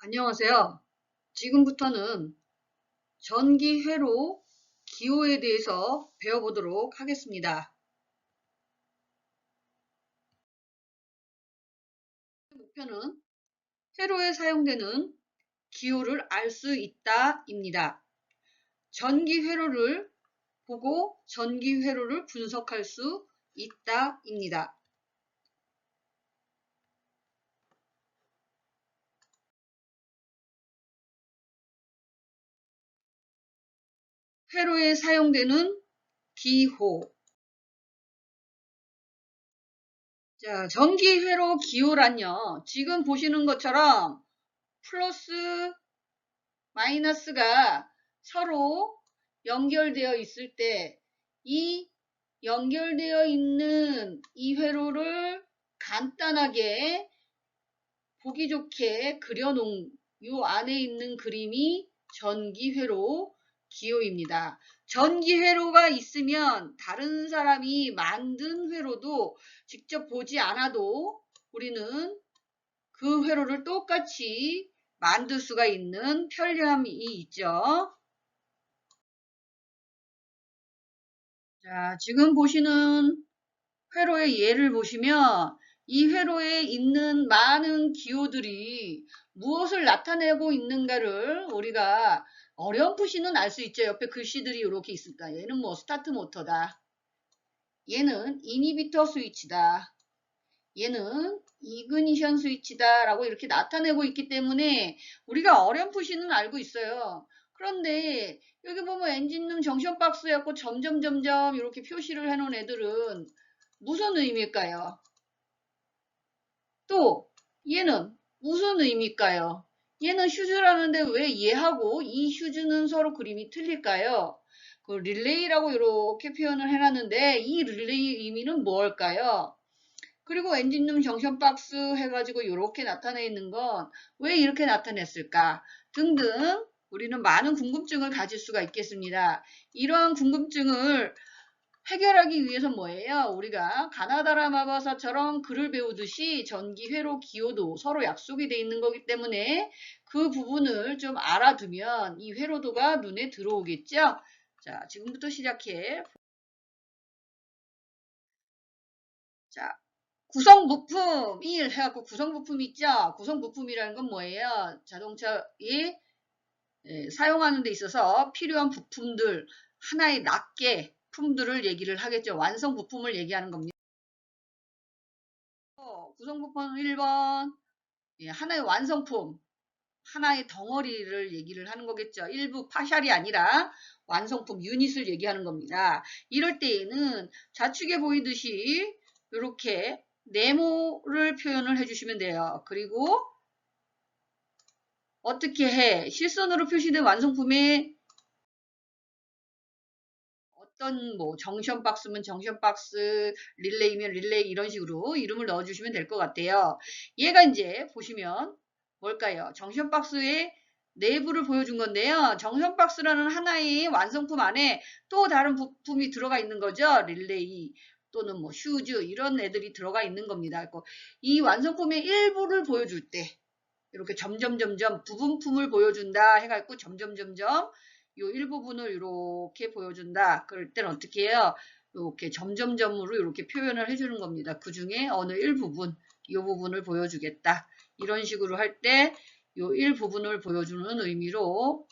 안녕하세요. 지금부터는 전기회로 기호에 대해서 배워보도록 하겠습니다. 목표는 회로에 사용되는 기호를 알 수 있다입니다. 전기회로를 보고 전기회로를 분석할 수 있다입니다. 회로에 사용되는 기호. 자, 전기회로 기호란요. 지금 보시는 것처럼 플러스 마이너스가 서로 연결되어 있을 때 이 연결되어 있는 이 회로를 간단하게 보기 좋게 그려놓은 요 안에 있는 그림이 전기회로 기호입니다. 전기회로가 있으면 다른 사람이 만든 회로도 직접 보지 않아도 우리는 그 회로를 똑같이 만들 수가 있는 편리함이 있죠. 자, 지금 보시는 회로의 예를 보시면 이 회로에 있는 많은 기호들이 무엇을 나타내고 있는가를 우리가 어렴풋이는 알 수 있죠. 옆에 글씨들이 이렇게 있으니까 얘는 뭐 스타트 모터다. 얘는 이니비터 스위치다. 얘는 이그니션 스위치다 라고 이렇게 나타내고 있기 때문에 우리가 어렴풋이는 알고 있어요. 그런데 여기 보면 엔진룸 정션 박스였고 점점점점 이렇게 표시를 해놓은 애들은 무슨 의미일까요? 또 얘는 무슨 의미일까요? 얘는 휴즈라는데 왜 얘하고 이 휴즈는 서로 그림이 틀릴까요? 그 릴레이라고 이렇게 표현을 해놨는데 이 릴레이 의미는 뭘까요? 그리고 엔진룸 정션 박스 해가지고 이렇게 나타내 있는 건 왜 이렇게 나타냈을까 등등 우리는 많은 궁금증을 가질 수가 있겠습니다. 이러한 궁금증을 해결하기 위해서 뭐예요? 우리가 가나다라 마바사처럼 글을 배우듯이 전기, 회로, 기호도 서로 약속이 돼 있는 거기 때문에 그 부분을 좀 알아두면 이 회로도가 눈에 들어오겠죠? 자, 지금부터 시작해. 자, 구성부품 1 해갖고 구성부품 있죠? 구성부품이라는 건 뭐예요? 자동차에 사용하는 데 있어서 필요한 부품들 하나의 낱개 품들을 얘기를 하겠죠. 완성 부품을 얘기하는 겁니다. 구성부품 1번 하나의 완성품 하나의 덩어리를 얘기를 하는 거겠죠. 일부 파샬이 아니라 완성품 유닛을 얘기하는 겁니다. 이럴 때에는 좌측에 보이듯이 이렇게 네모를 표현을 해주시면 돼요. 그리고 어떻게 해? 실선으로 표시된 완성품에 어떤 뭐 정션 박스면 정션 박스, 릴레이면 릴레이 이런 식으로 이름을 넣어주시면 될 것 같아요. 얘가 이제 보시면 뭘까요? 정션 박스의 내부를 보여준 건데요. 정션 박스라는 하나의 완성품 안에 또 다른 부품이 들어가 있는 거죠. 릴레이 또는 뭐 휴즈 이런 애들이 들어가 있는 겁니다. 이 완성품의 일부를 보여줄 때 이렇게 점점점점 부분품을 보여준다 해갖고 점점점점 요 일부분을 이렇게 보여준다. 그럴 때는 어떻게 해요? 이렇게 점점점으로 이렇게 표현을 해주는 겁니다. 그 중에 어느 일부분, 이 부분을 보여주겠다. 이런 식으로 할 때 이 일부분을 보여주는 의미로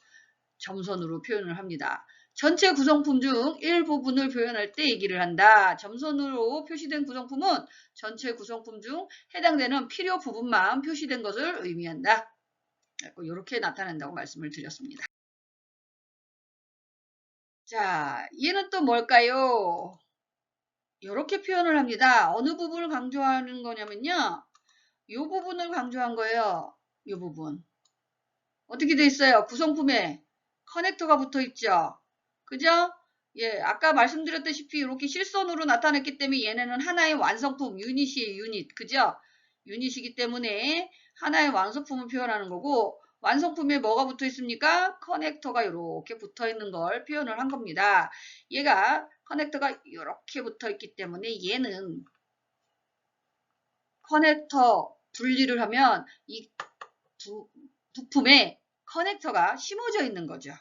점선으로 표현을 합니다. 전체 구성품 중 일부분을 표현할 때 얘기를 한다. 점선으로 표시된 구성품은 전체 구성품 중 해당되는 필요 부분만 표시된 것을 의미한다. 이렇게 나타낸다고 말씀을 드렸습니다. 자, 얘는 또 뭘까요? 이렇게 표현을 합니다. 어느 부분을 강조하는 거냐면요. 이 부분을 강조한 거예요. 이 부분. 어떻게 돼 있어요? 구성품에 커넥터가 붙어 있죠. 그죠? 예, 아까 말씀드렸다시피 이렇게 실선으로 나타냈기 때문에 얘네는 하나의 완성품, 유닛이에요, 유닛. 그죠? 유닛이기 때문에 하나의 완성품을 표현하는 거고, 완성품에 뭐가 붙어 있습니까? 커넥터가 이렇게 붙어 있는 걸 표현을 한 겁니다. 얘가 커넥터가 이렇게 붙어 있기 때문에 얘는 커넥터 분리를 하면 이 부품에 커넥터가 심어져 있는 거죠.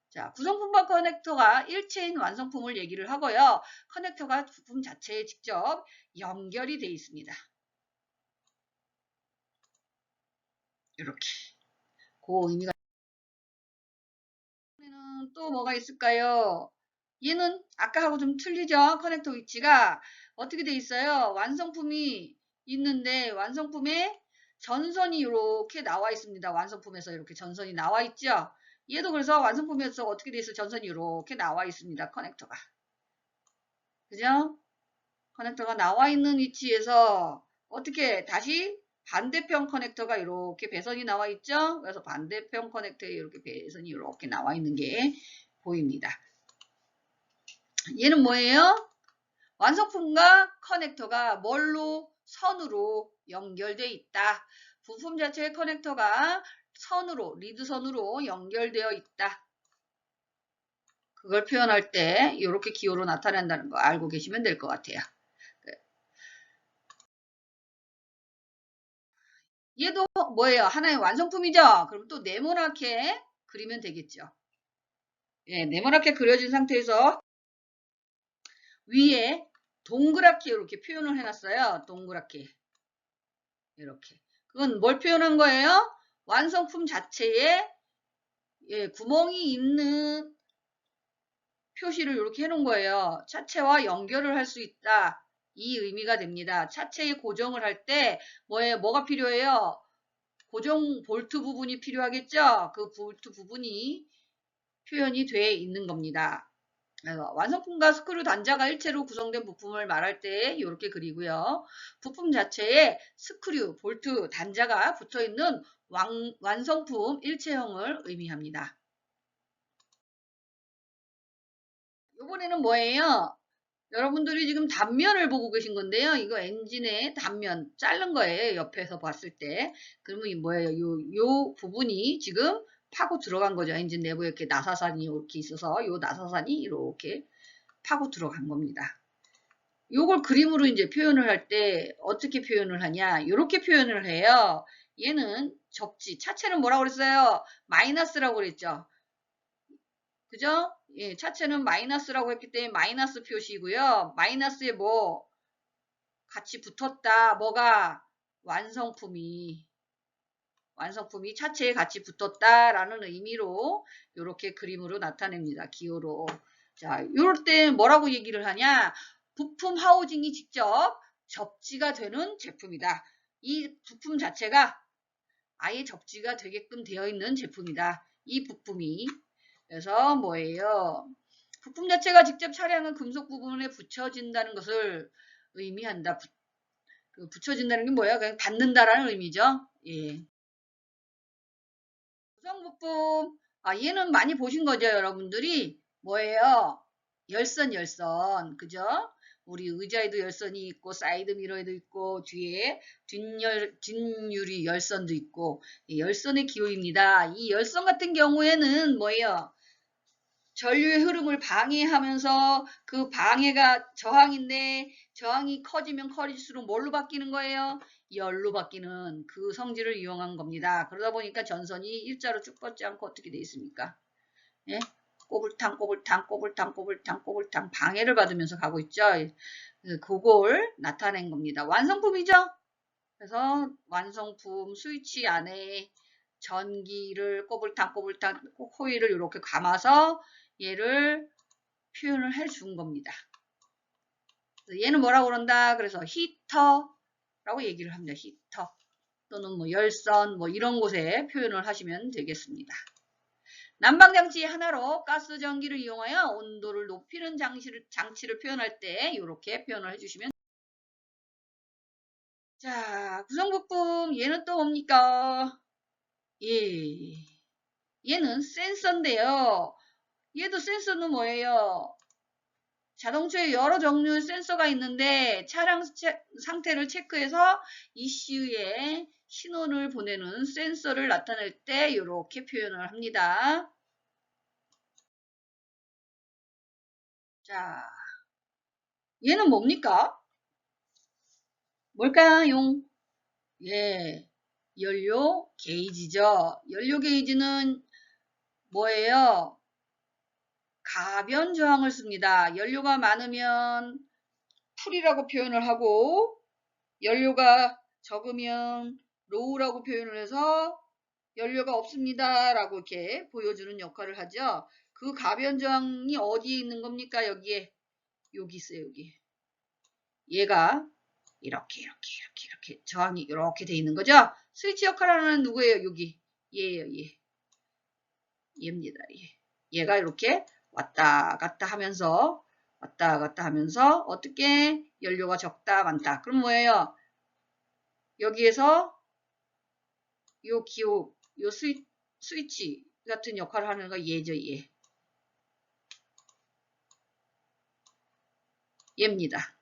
자, 구성품과 커넥터가 일체인 완성품을 얘기를 하고요. 커넥터가 부품 자체에 직접 연결이 되어 있습니다. 이렇게. 그 의미가. 또 뭐가 있을까요? 얘는 아까하고 좀 틀리죠? 커넥터 위치가 어떻게 돼 있어요? 완성품이 있는데 완성품에 전선이 이렇게 나와 있습니다. 완성품에서 이렇게 전선이 나와 있죠? 얘도 그래서 완성품에서 어떻게 돼 있어? 전선이 이렇게 나와 있습니다. 커넥터가. 그죠? 커넥터가 나와 있는 위치에서 어떻게 다시 반대편 커넥터가 이렇게 배선이 나와 있죠? 그래서 반대편 커넥터에 이렇게 배선이 이렇게 나와 있는 게 보입니다. 얘는 뭐예요? 완성품과 커넥터가 뭘로? 선으로 연결되어 있다. 부품 자체의 커넥터가 선으로, 리드선으로 연결되어 있다. 그걸 표현할 때 이렇게 기호로 나타낸다는 거 알고 계시면 될 것 같아요. 얘도 뭐예요? 하나의 완성품이죠? 그럼 또 네모나게 그리면 되겠죠. 예, 네모나게 그려진 상태에서 위에 동그랗게 이렇게 표현을 해놨어요. 동그랗게. 이렇게. 그건 뭘 표현한 거예요? 완성품 자체에 예, 구멍이 있는 표시를 이렇게 해놓은 거예요. 차체와 연결을 할 수 있다. 이 의미가 됩니다. 차체에 고정을 할 때 뭐가 필요해요? 고정 볼트 부분이 필요하겠죠? 그 볼트 부분이 표현이 돼 있는 겁니다. 완성품과 스크류 단자가 일체로 구성된 부품을 말할 때 이렇게 그리고요. 부품 자체에 스크류, 볼트, 단자가 붙어있는 완성품 일체형을 의미합니다. 이번에는 뭐예요? 여러분들이 지금 단면을 보고 계신 건데요. 이거 엔진의 단면 자른 거예요. 옆에서 봤을 때. 그러면 이 뭐예요? 요 부분이 지금 파고 들어간 거죠. 엔진 내부에 이렇게 나사산이 이렇게 있어서 요 나사산이 이렇게 파고 들어간 겁니다. 요걸 그림으로 이제 표현을 할 때 어떻게 표현을 하냐? 이렇게 표현을 해요. 얘는 접지. 차체는 뭐라고 그랬어요? 마이너스라고 그랬죠. 그죠? 예, 차체는 마이너스라고 했기 때문에 마이너스 표시고요. 마이너스에 뭐 같이 붙었다. 뭐가 완성품이 차체에 같이 붙었다라는 의미로 이렇게 그림으로 나타냅니다. 기호로. 자, 이럴 때 뭐라고 얘기를 하냐? 부품 하우징이 직접 접지가 되는 제품이다. 이 부품 자체가 아예 접지가 되게끔 되어 있는 제품이다. 이 부품이. 그래서 뭐예요? 부품 자체가 직접 차량의 금속 부분에 붙여진다는 것을 의미한다. 붙여진다는 게 뭐야? 그냥 닿는다라는 의미죠. 예. 구성 부품. 얘는 많이 보신 거죠, 여러분들이? 뭐예요? 열선. 그죠? 우리 의자에도 열선이 있고, 사이드 미러에도 있고, 뒤에 뒷유리 열선도 있고, 열선의 기호입니다. 이 열선 같은 경우에는 뭐예요? 전류의 흐름을 방해하면서 그 방해가 저항인데 저항이 커지면 커질수록 뭘로 바뀌는 거예요? 열로 바뀌는 그 성질을 이용한 겁니다. 그러다 보니까 전선이 일자로 쭉 뻗지 않고 어떻게 돼 있습니까? 예? 꼬불탕 방해를 받으면서 가고 있죠. 그걸 나타낸 겁니다. 완성품이죠? 그래서 완성품 스위치 안에 전기를 꼬불탕 코일을 이렇게 감아서 얘를 표현을 해 준 겁니다. 얘는 뭐라고 그런다? 그래서 히터라고 얘기를 합니다. 히터 또는 뭐 열선 뭐 이런 곳에 표현을 하시면 되겠습니다. 난방장치 하나로 가스 전기를 이용하여 온도를 높이는 장치를 표현할 때 이렇게 표현을 해주시면. 자, 구성부품 얘는 또 뭡니까? 예, 얘는 센서인데요. 얘도 센서는 뭐예요? 자동차에 여러 종류의 센서가 있는데 차량 상태를 체크해서 ECU에 신호를 보내는 센서를 나타낼 때 이렇게 표현을 합니다. 자, 얘는 뭡니까? 뭘까요? 예, 연료 게이지죠. 연료 게이지는 뭐예요? 가변 저항을 씁니다. 연료가 많으면 풀이라고 표현을 하고 연료가 적으면 로우라고 표현을 해서 연료가 없습니다 라고 이렇게 보여주는 역할을 하죠. 그 가변 저항이 어디에 있는 겁니까? 여기에. 여기 있어요. 여기. 얘가 이렇게 저항이 이렇게 돼 있는 거죠. 스위치 역할하는 누구예요? 여기. 얘예요. 얘. 얘입니다. 얘. 얘가 이렇게 왔다 갔다 하면서 어떻게 연료가 적다 많다. 그럼 뭐예요? 여기에서 요 기호, 요 스위치 같은 역할을 하는 거 얘죠. 얘. 얘입니다.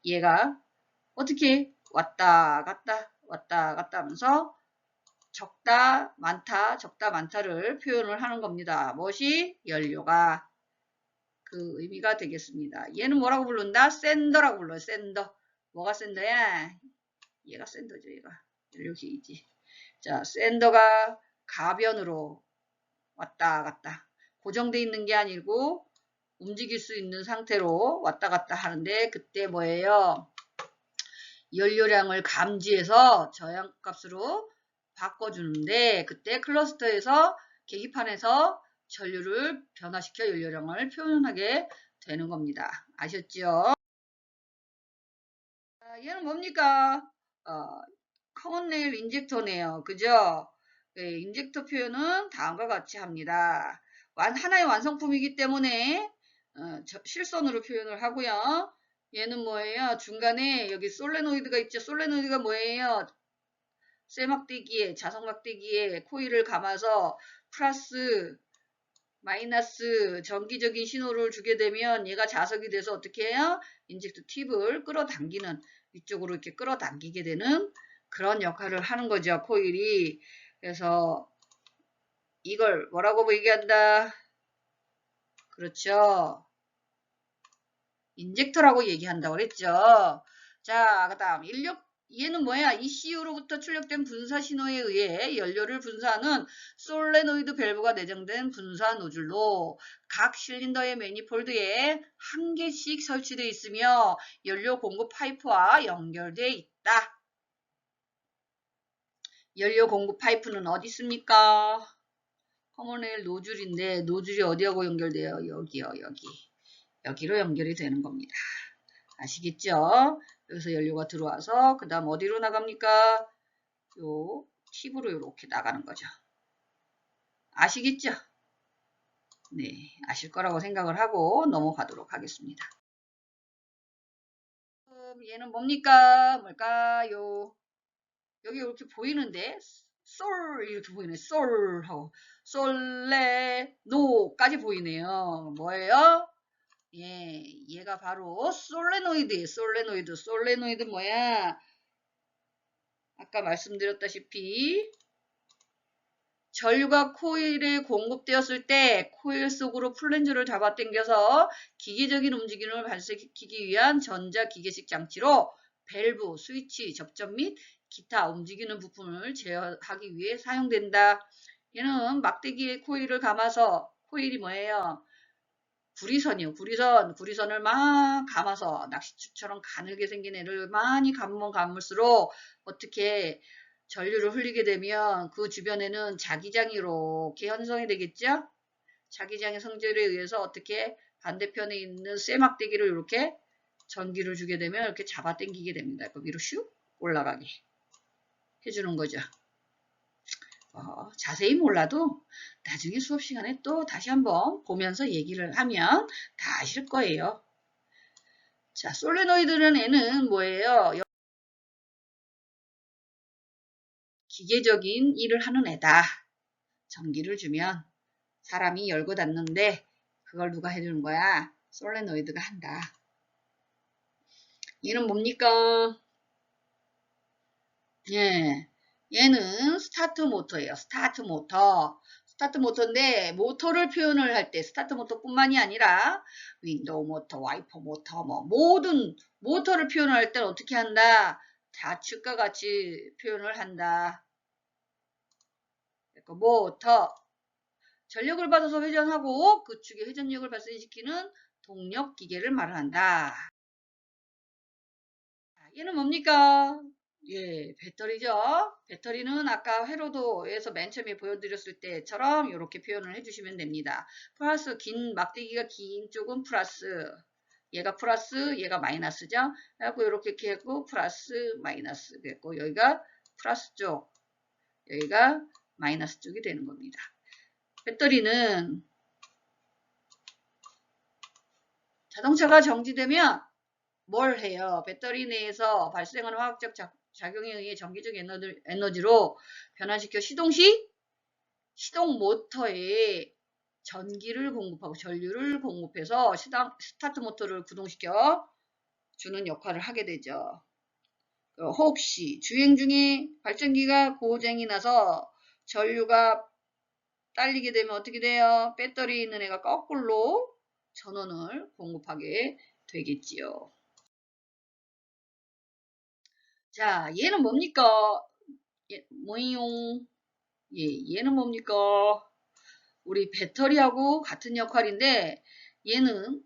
얘가 어떻게 왔다 갔다 하면서 적다 많다를 표현을 하는 겁니다. 무엇이? 연료가. 그 의미가 되겠습니다. 얘는 뭐라고 부른다? 샌더라고 불러요. 샌더. 뭐가 샌더야? 얘가 샌더죠. 얘가. 연료 게이지. 자, 샌더가 가변으로 왔다 갔다. 고정되어 있는 게 아니고 움직일 수 있는 상태로 왔다 갔다 하는데 그때 뭐예요? 연료량을 감지해서 저항값으로 바꿔주는데 그때 클러스터에서 계기판에서 전류를 변화시켜 연료량을 표현하게 되는 겁니다. 아셨죠? 얘는 뭡니까? 커먼 네일 인젝터네요. 그죠? 네, 인젝터 표현은 다음과 같이 합니다. 하나의 완성품이기 때문에 실선으로 표현을 하고요. 얘는 뭐예요? 중간에 여기 솔레노이드가 있죠. 솔레노이드가 뭐예요? 쇠막대기에 자석막대기에 코일을 감아서 플러스 마이너스 전기적인 신호를 주게 되면 얘가 자석이 돼서 어떻게 해요? 인젝터 팁을 끌어당기는 위쪽으로 이렇게 끌어당기게 되는 그런 역할을 하는 거죠. 코일이. 그래서 이걸 뭐라고 얘기한다? 그렇죠. 인젝터라고 얘기한다고 그랬죠. 자, 그 다음 얘는 뭐야? ECU로부터 출력된 분사 신호에 의해 연료를 분사하는 솔레노이드 밸브가 내장된 분사 노즐로 각 실린더의 매니폴드에 한 개씩 설치되어 있으며 연료 공급 파이프와 연결되어 있다. 연료 공급 파이프는 어디 있습니까? 커먼레일 노즐인데 노즐이 어디하고 연결돼요? 여기요. 여기로 연결이 되는 겁니다. 아시겠죠? 여기서 연료가 들어와서 그 다음 어디로 나갑니까? 요 팁으로 이렇게 나가는 거죠. 아시겠죠? 네, 아실 거라고 생각을 하고 넘어가도록 하겠습니다. 얘는 뭡니까? 뭘까요? 여기 이렇게 보이는데 솔 이렇게 보이네. 솔 하고 솔레 노까지 보이네요. 뭐예요? 예, 얘가 바로 솔레노이드예요. 솔레노이드 뭐야? 아까 말씀드렸다시피 전류가 코일에 공급되었을 때 코일 속으로 플랜저를 잡아당겨서 기계적인 움직임을 발생시키기 위한 전자기계식 장치로 밸브, 스위치, 접점 및 기타 움직이는 부품을 제어하기 위해 사용된다. 얘는 막대기에 코일을 감아서 코일이 뭐예요? 구리선이요. 구리선을 막 감아서 낚시추처럼 가늘게 생긴 애를 많이 감으면 감을수록 어떻게 전류를 흘리게 되면 그 주변에는 자기장이 이렇게 형성이 되겠죠? 자기장의 성질에 의해서 어떻게 반대편에 있는 쇠막대기를 이렇게 전기를 주게 되면 이렇게 잡아당기게 됩니다. 그 위로 슉 올라가게 해주는 거죠. 자세히 몰라도 나중에 수업 시간에 또 다시 한번 보면서 얘기를 하면 다 아실 거예요. 자, 솔레노이드는 애는 뭐예요? 기계적인 일을 하는 애다. 전기를 주면 사람이 열고 닫는데 그걸 누가 해주는 거야? 솔레노이드가 한다. 얘는 뭡니까? 예, 얘는 스타트 모터예요. 스타트 모터인데 모터를 표현을 할 때 스타트 모터뿐만이 아니라 윈도우 모터, 와이퍼 모터 뭐 모든 모터를 표현할 때는 어떻게 한다? 좌측과 같이 표현을 한다. 모터 전력을 받아서 회전하고 그 축의 회전력을 발생시키는 동력 기계를 말한다. 얘는 뭡니까? 예, 배터리죠. 배터리는 아까 회로도에서 맨 처음에 보여드렸을 때처럼 이렇게 표현을 해주시면 됩니다. 플러스 긴 막대기가 긴 쪽은 플러스, 얘가 플러스, 얘가 마이너스죠. 그래갖고 이렇게 했고 플러스, 마이너스 됐고 여기가 플러스 쪽, 여기가 마이너스 쪽이 되는 겁니다. 배터리는 자동차가 정지되면 뭘 해요? 배터리 내에서 발생하는 화학적 작용에 의해 전기적 에너지로 변화시켜 시동 시 시동 모터에 전기를 공급하고 전류를 공급해서 스타트 모터를 구동시켜 주는 역할을 하게 되죠. 혹시 주행 중에 발전기가 고장이 나서 전류가 딸리게 되면 어떻게 돼요? 배터리 있는 애가 거꾸로 전원을 공급하게 되겠지요. 자, 얘는 뭡니까? 뭐용? 얘는 뭡니까? 우리 배터리하고 같은 역할인데 얘는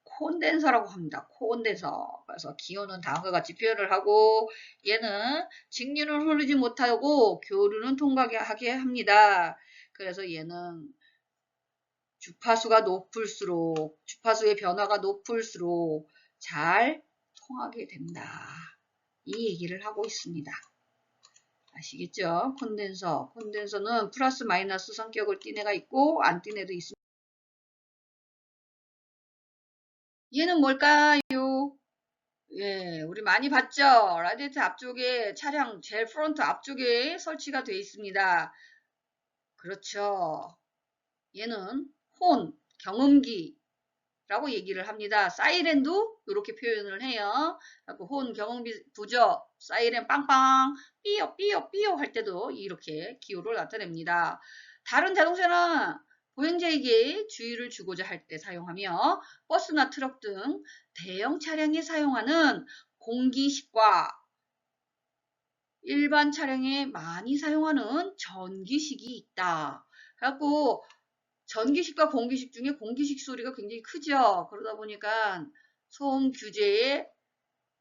콘덴서라고 합니다. 콘덴서. 그래서 기호는 다음과 같이 표현을 하고 얘는 직류는 흐르지 못하고 교류는 통과하게 합니다. 그래서 얘는 주파수가 높을수록 주파수의 변화가 높을수록 잘 통하게 된다. 이 얘기를 하고 있습니다. 아시겠죠? 콘덴서는 플러스 마이너스 성격을 띤 애가 있고 안 띈 애도 있습니다. 얘는 뭘까요? 예, 우리 많이 봤죠? 라디에이터 앞쪽에 차량 제일 프론트 앞쪽에 설치가 되어 있습니다. 그렇죠. 얘는 경음기라고 얘기를 합니다. 사이렌도 이렇게 표현을 해요. 경음기 부저, 사이렌 빵빵, 삐요 삐요 삐요 할 때도 이렇게 기호를 나타냅니다. 다른 자동차는 보행자에게 주의를 주고자 할 때 사용하며 버스나 트럭 등 대형 차량에 사용하는 공기식과 일반 차량에 많이 사용하는 전기식이 있다. 그래갖고 전기식과 공기식 중에 공기식 소리가 굉장히 크죠. 그러다 보니까 소음 규제에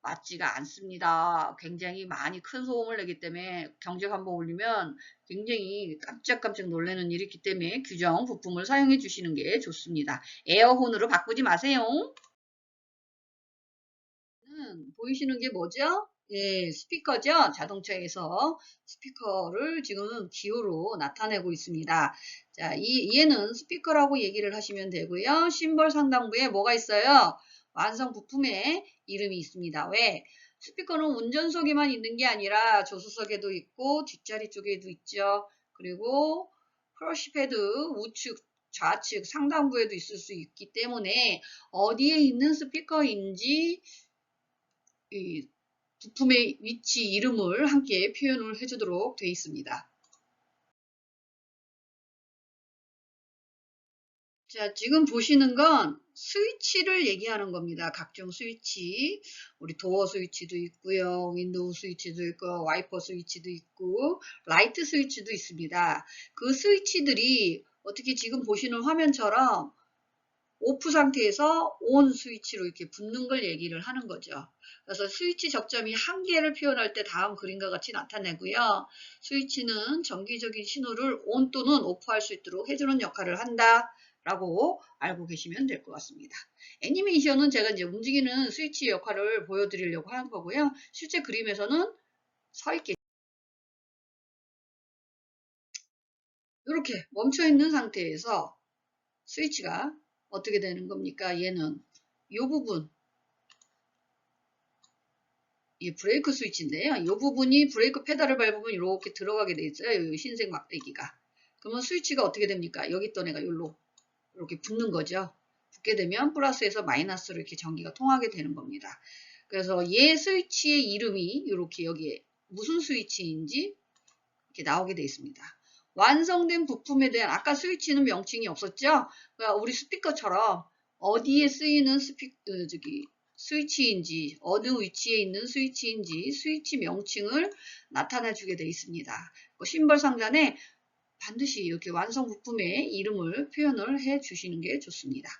맞지가 않습니다. 굉장히 많이 큰 소음을 내기 때문에 경적 한번 울리면 굉장히 깜짝깜짝 놀라는 일이 있기 때문에 규정 부품을 사용해 주시는 게 좋습니다. 에어혼으로 바꾸지 마세요. 보이시는 게 뭐죠? 예, 스피커죠. 자동차에서 스피커를 지금 기호로 나타내고 있습니다. 자, 얘는 스피커라고 얘기를 하시면 되고요. 심벌 상단부에 뭐가 있어요? 완성 부품의 이름이 있습니다. 왜? 스피커는 운전석에만 있는 게 아니라 조수석에도 있고 뒷자리 쪽에도 있죠. 그리고 크러쉬 패드 우측, 좌측, 상단부에도 있을 수 있기 때문에 어디에 있는 스피커인지 이 부품의 위치 이름을 함께 표현을 해주도록 되어 있습니다. 자, 지금 보시는 건 스위치를 얘기하는 겁니다. 각종 스위치, 우리 도어 스위치도 있고요, 윈도우 스위치도 있고, 와이퍼 스위치도 있고, 라이트 스위치도 있습니다. 그 스위치들이 어떻게 지금 보시는 화면처럼 오프 상태에서 온 스위치로 이렇게 붙는 걸 얘기를 하는 거죠. 그래서 스위치 적점이 한 개를 표현할 때 다음 그림과 같이 나타내고요. 스위치는 정기적인 신호를 온 또는 오프할 수 있도록 해주는 역할을 한다. 라고 알고 계시면 될 것 같습니다. 애니메이션은 제가 이제 움직이는 스위치 역할을 보여드리려고 하는 거고요. 실제 그림에서는 서 있게 이렇게 멈춰 있는 상태에서 스위치가 어떻게 되는 겁니까? 얘는 이 부분, 이 브레이크 스위치인데요. 이 부분이 브레이크 페달을 밟으면 이렇게 들어가게 돼 있어요. 이 흰색 막대기가. 그러면 스위치가 어떻게 됩니까? 여기 있던 애가 여기로 이렇게 붙는 거죠. 붙게 되면 플러스에서 마이너스로 이렇게 전기가 통하게 되는 겁니다. 그래서 얘 스위치의 이름이 이렇게 여기에 무슨 스위치인지 이렇게 나오게 되어 있습니다. 완성된 부품에 대한 아까 스위치는 명칭이 없었죠? 그러니까 우리 스피커처럼 어디에 쓰이는 스위치인지 어느 위치에 있는 스위치인지 스위치 명칭을 나타내 주게 되어 있습니다. 심벌 상단에 반드시 이렇게 완성 부품의 이름을 표현을 해 주시는 게 좋습니다.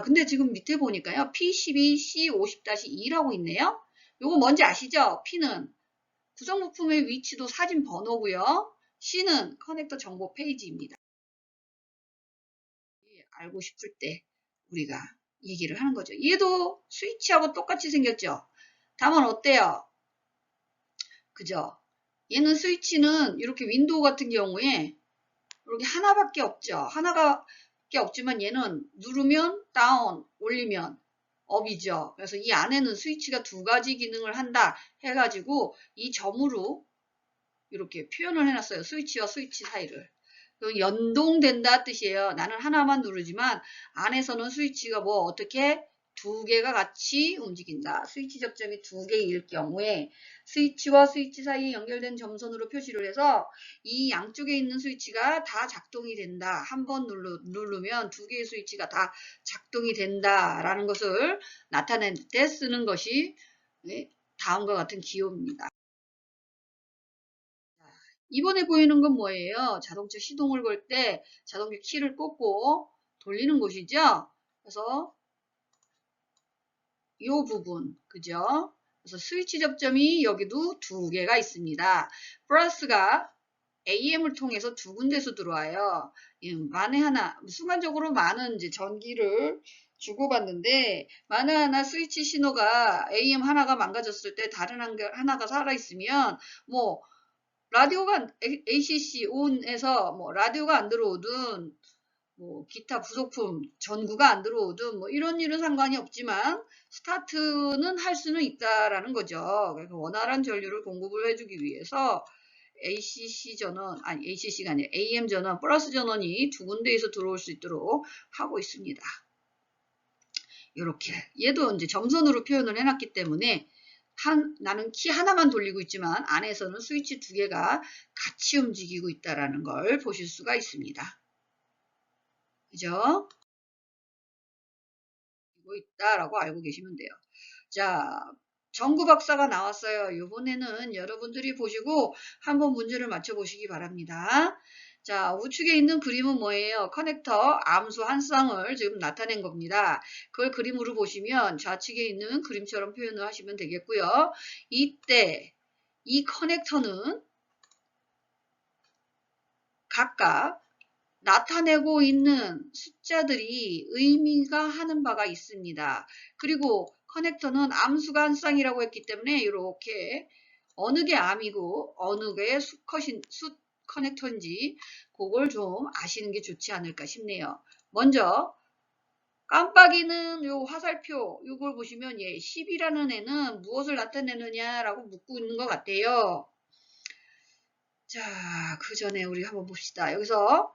근데 지금 밑에 보니까요. P12 C50-2라고 있네요. 요거 뭔지 아시죠? P는 구성 부품의 위치도 사진 번호고요. C는 커넥터 정보 페이지입니다. 알고 싶을 때 우리가 얘기를 하는 거죠. 얘도 스위치하고 똑같이 생겼죠. 다만 어때요? 그죠? 얘는 스위치는 이렇게 윈도우 같은 경우에 이렇게 하나밖에 없죠. 하나밖에 없지만 얘는 누르면 다운, 올리면 업이죠. 그래서 이 안에는 스위치가 두 가지 기능을 한다 해가지고 이 점으로 이렇게 표현을 해놨어요. 스위치와 스위치 사이를. 연동된다 뜻이에요. 나는 하나만 누르지만 안에서는 스위치가 어떻게 두 개가 같이 움직인다. 스위치 접점이 두 개일 경우에 스위치와 스위치 사이에 연결된 점선으로 표시를 해서 이 양쪽에 있는 스위치가 다 작동이 된다. 한 번 누르면 두 개의 스위치가 다 작동이 된다라는 것을 나타낼 때 쓰는 것이 다음과 같은 기호입니다. 이번에 보이는 건 뭐예요? 자동차 시동을 걸 때 자동차 키를 꽂고 돌리는 곳이죠. 그래서 이 부분, 그죠? 그래서 스위치 접점이 여기도 두 개가 있습니다. 플러스가 AM을 통해서 두 군데서 들어와요. 만에 하나, 순간적으로 많은 이제 전기를 주고받는데, 만에 하나 스위치 신호가 AM 하나가 망가졌을 때 다른 하나가 살아있으면, 라디오가 ACC ON에서 라디오가 안 들어오든 기타 부속품 전구가 안 들어오든 이런 일은 상관이 없지만 스타트는 할 수는 있다라는 거죠. 그래서 원활한 전류를 공급을 해주기 위해서 ACC 전원, 아니 ACC가 아니라 AM 전원, 플러스 전원이 두 군데에서 들어올 수 있도록 하고 있습니다. 이렇게 얘도 이제 점선으로 표현을 해놨기 때문에 나는 키 하나만 돌리고 있지만 안에서는 스위치 두 개가 같이 움직이고 있다는 걸 보실 수가 있습니다. 그죠? 있다라고 알고 계시면 돼요. 자, 정구 박사가 나왔어요. 이번에는 여러분들이 보시고 한번 문제를 맞춰보시기 바랍니다. 자, 우측에 있는 그림은 뭐예요? 커넥터 암수 한 쌍을 지금 나타낸 겁니다. 그걸 그림으로 보시면 좌측에 있는 그림처럼 표현을 하시면 되겠고요. 이때 이 커넥터는 각각 나타내고 있는 숫자들이 의미가 하는 바가 있습니다. 그리고 커넥터는 암수가 한 쌍이라고 했기 때문에 이렇게 어느 게 암이고 어느 게 숫 커넥터인지 그걸 좀 아시는 게 좋지 않을까 싶네요. 먼저 깜빡이는 요 화살표 이걸 보시면 10이라는 애는 무엇을 나타내느냐라고 묻고 있는 것 같아요. 자, 그 전에 우리 한번 봅시다. 여기서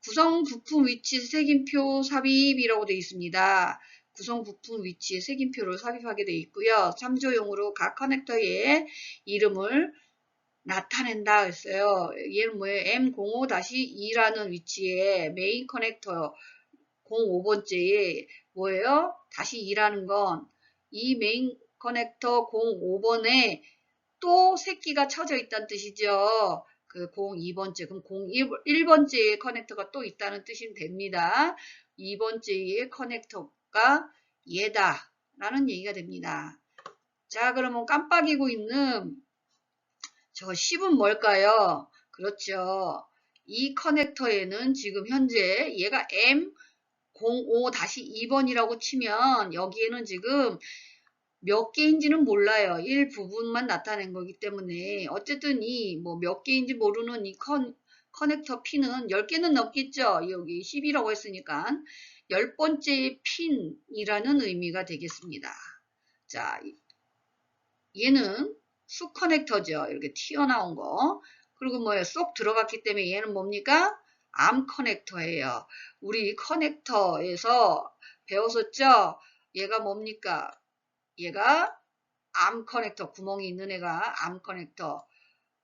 구성 부품 위치 색임표 삽입이라고 되어 있습니다. 구성 부품 위치에 색임표를 삽입하게 되어 있고요. 참조용으로 각 커넥터의 이름을 나타낸다 했어요. 얘는 뭐예요? M05-2라는 위치에 메인 커넥터 05번째에 뭐예요? 다시 2라는 건 이 메인 커넥터 05번에 또 새끼가 쳐져 있다는 뜻이죠. 그 02번째, 그럼 01번째의 커넥터가 또 있다는 뜻이 됩니다. 2번째의 커넥터가 얘다 라는 얘기가 됩니다. 자, 그러면 깜빡이고 있는 저 10은 뭘까요? 그렇죠. 이 커넥터에는 지금 현재 얘가 M05-2번이라고 치면 여기에는 지금 몇 개인지는 몰라요. 일부분만 나타낸 거기 때문에 어쨌든 이 몇 개인지 모르는 이 커넥터 핀은 10개는 넘겠죠. 여기 10이라고 했으니까 10번째 핀이라는 의미가 되겠습니다. 자, 얘는 수 커넥터죠. 이렇게 튀어나온 거. 그리고 쏙 들어갔기 때문에 얘는 뭡니까? 암 커넥터예요. 우리 커넥터에서 배웠었죠? 얘가 뭡니까? 얘가 암 커넥터, 구멍이 있는 애가 암 커넥터,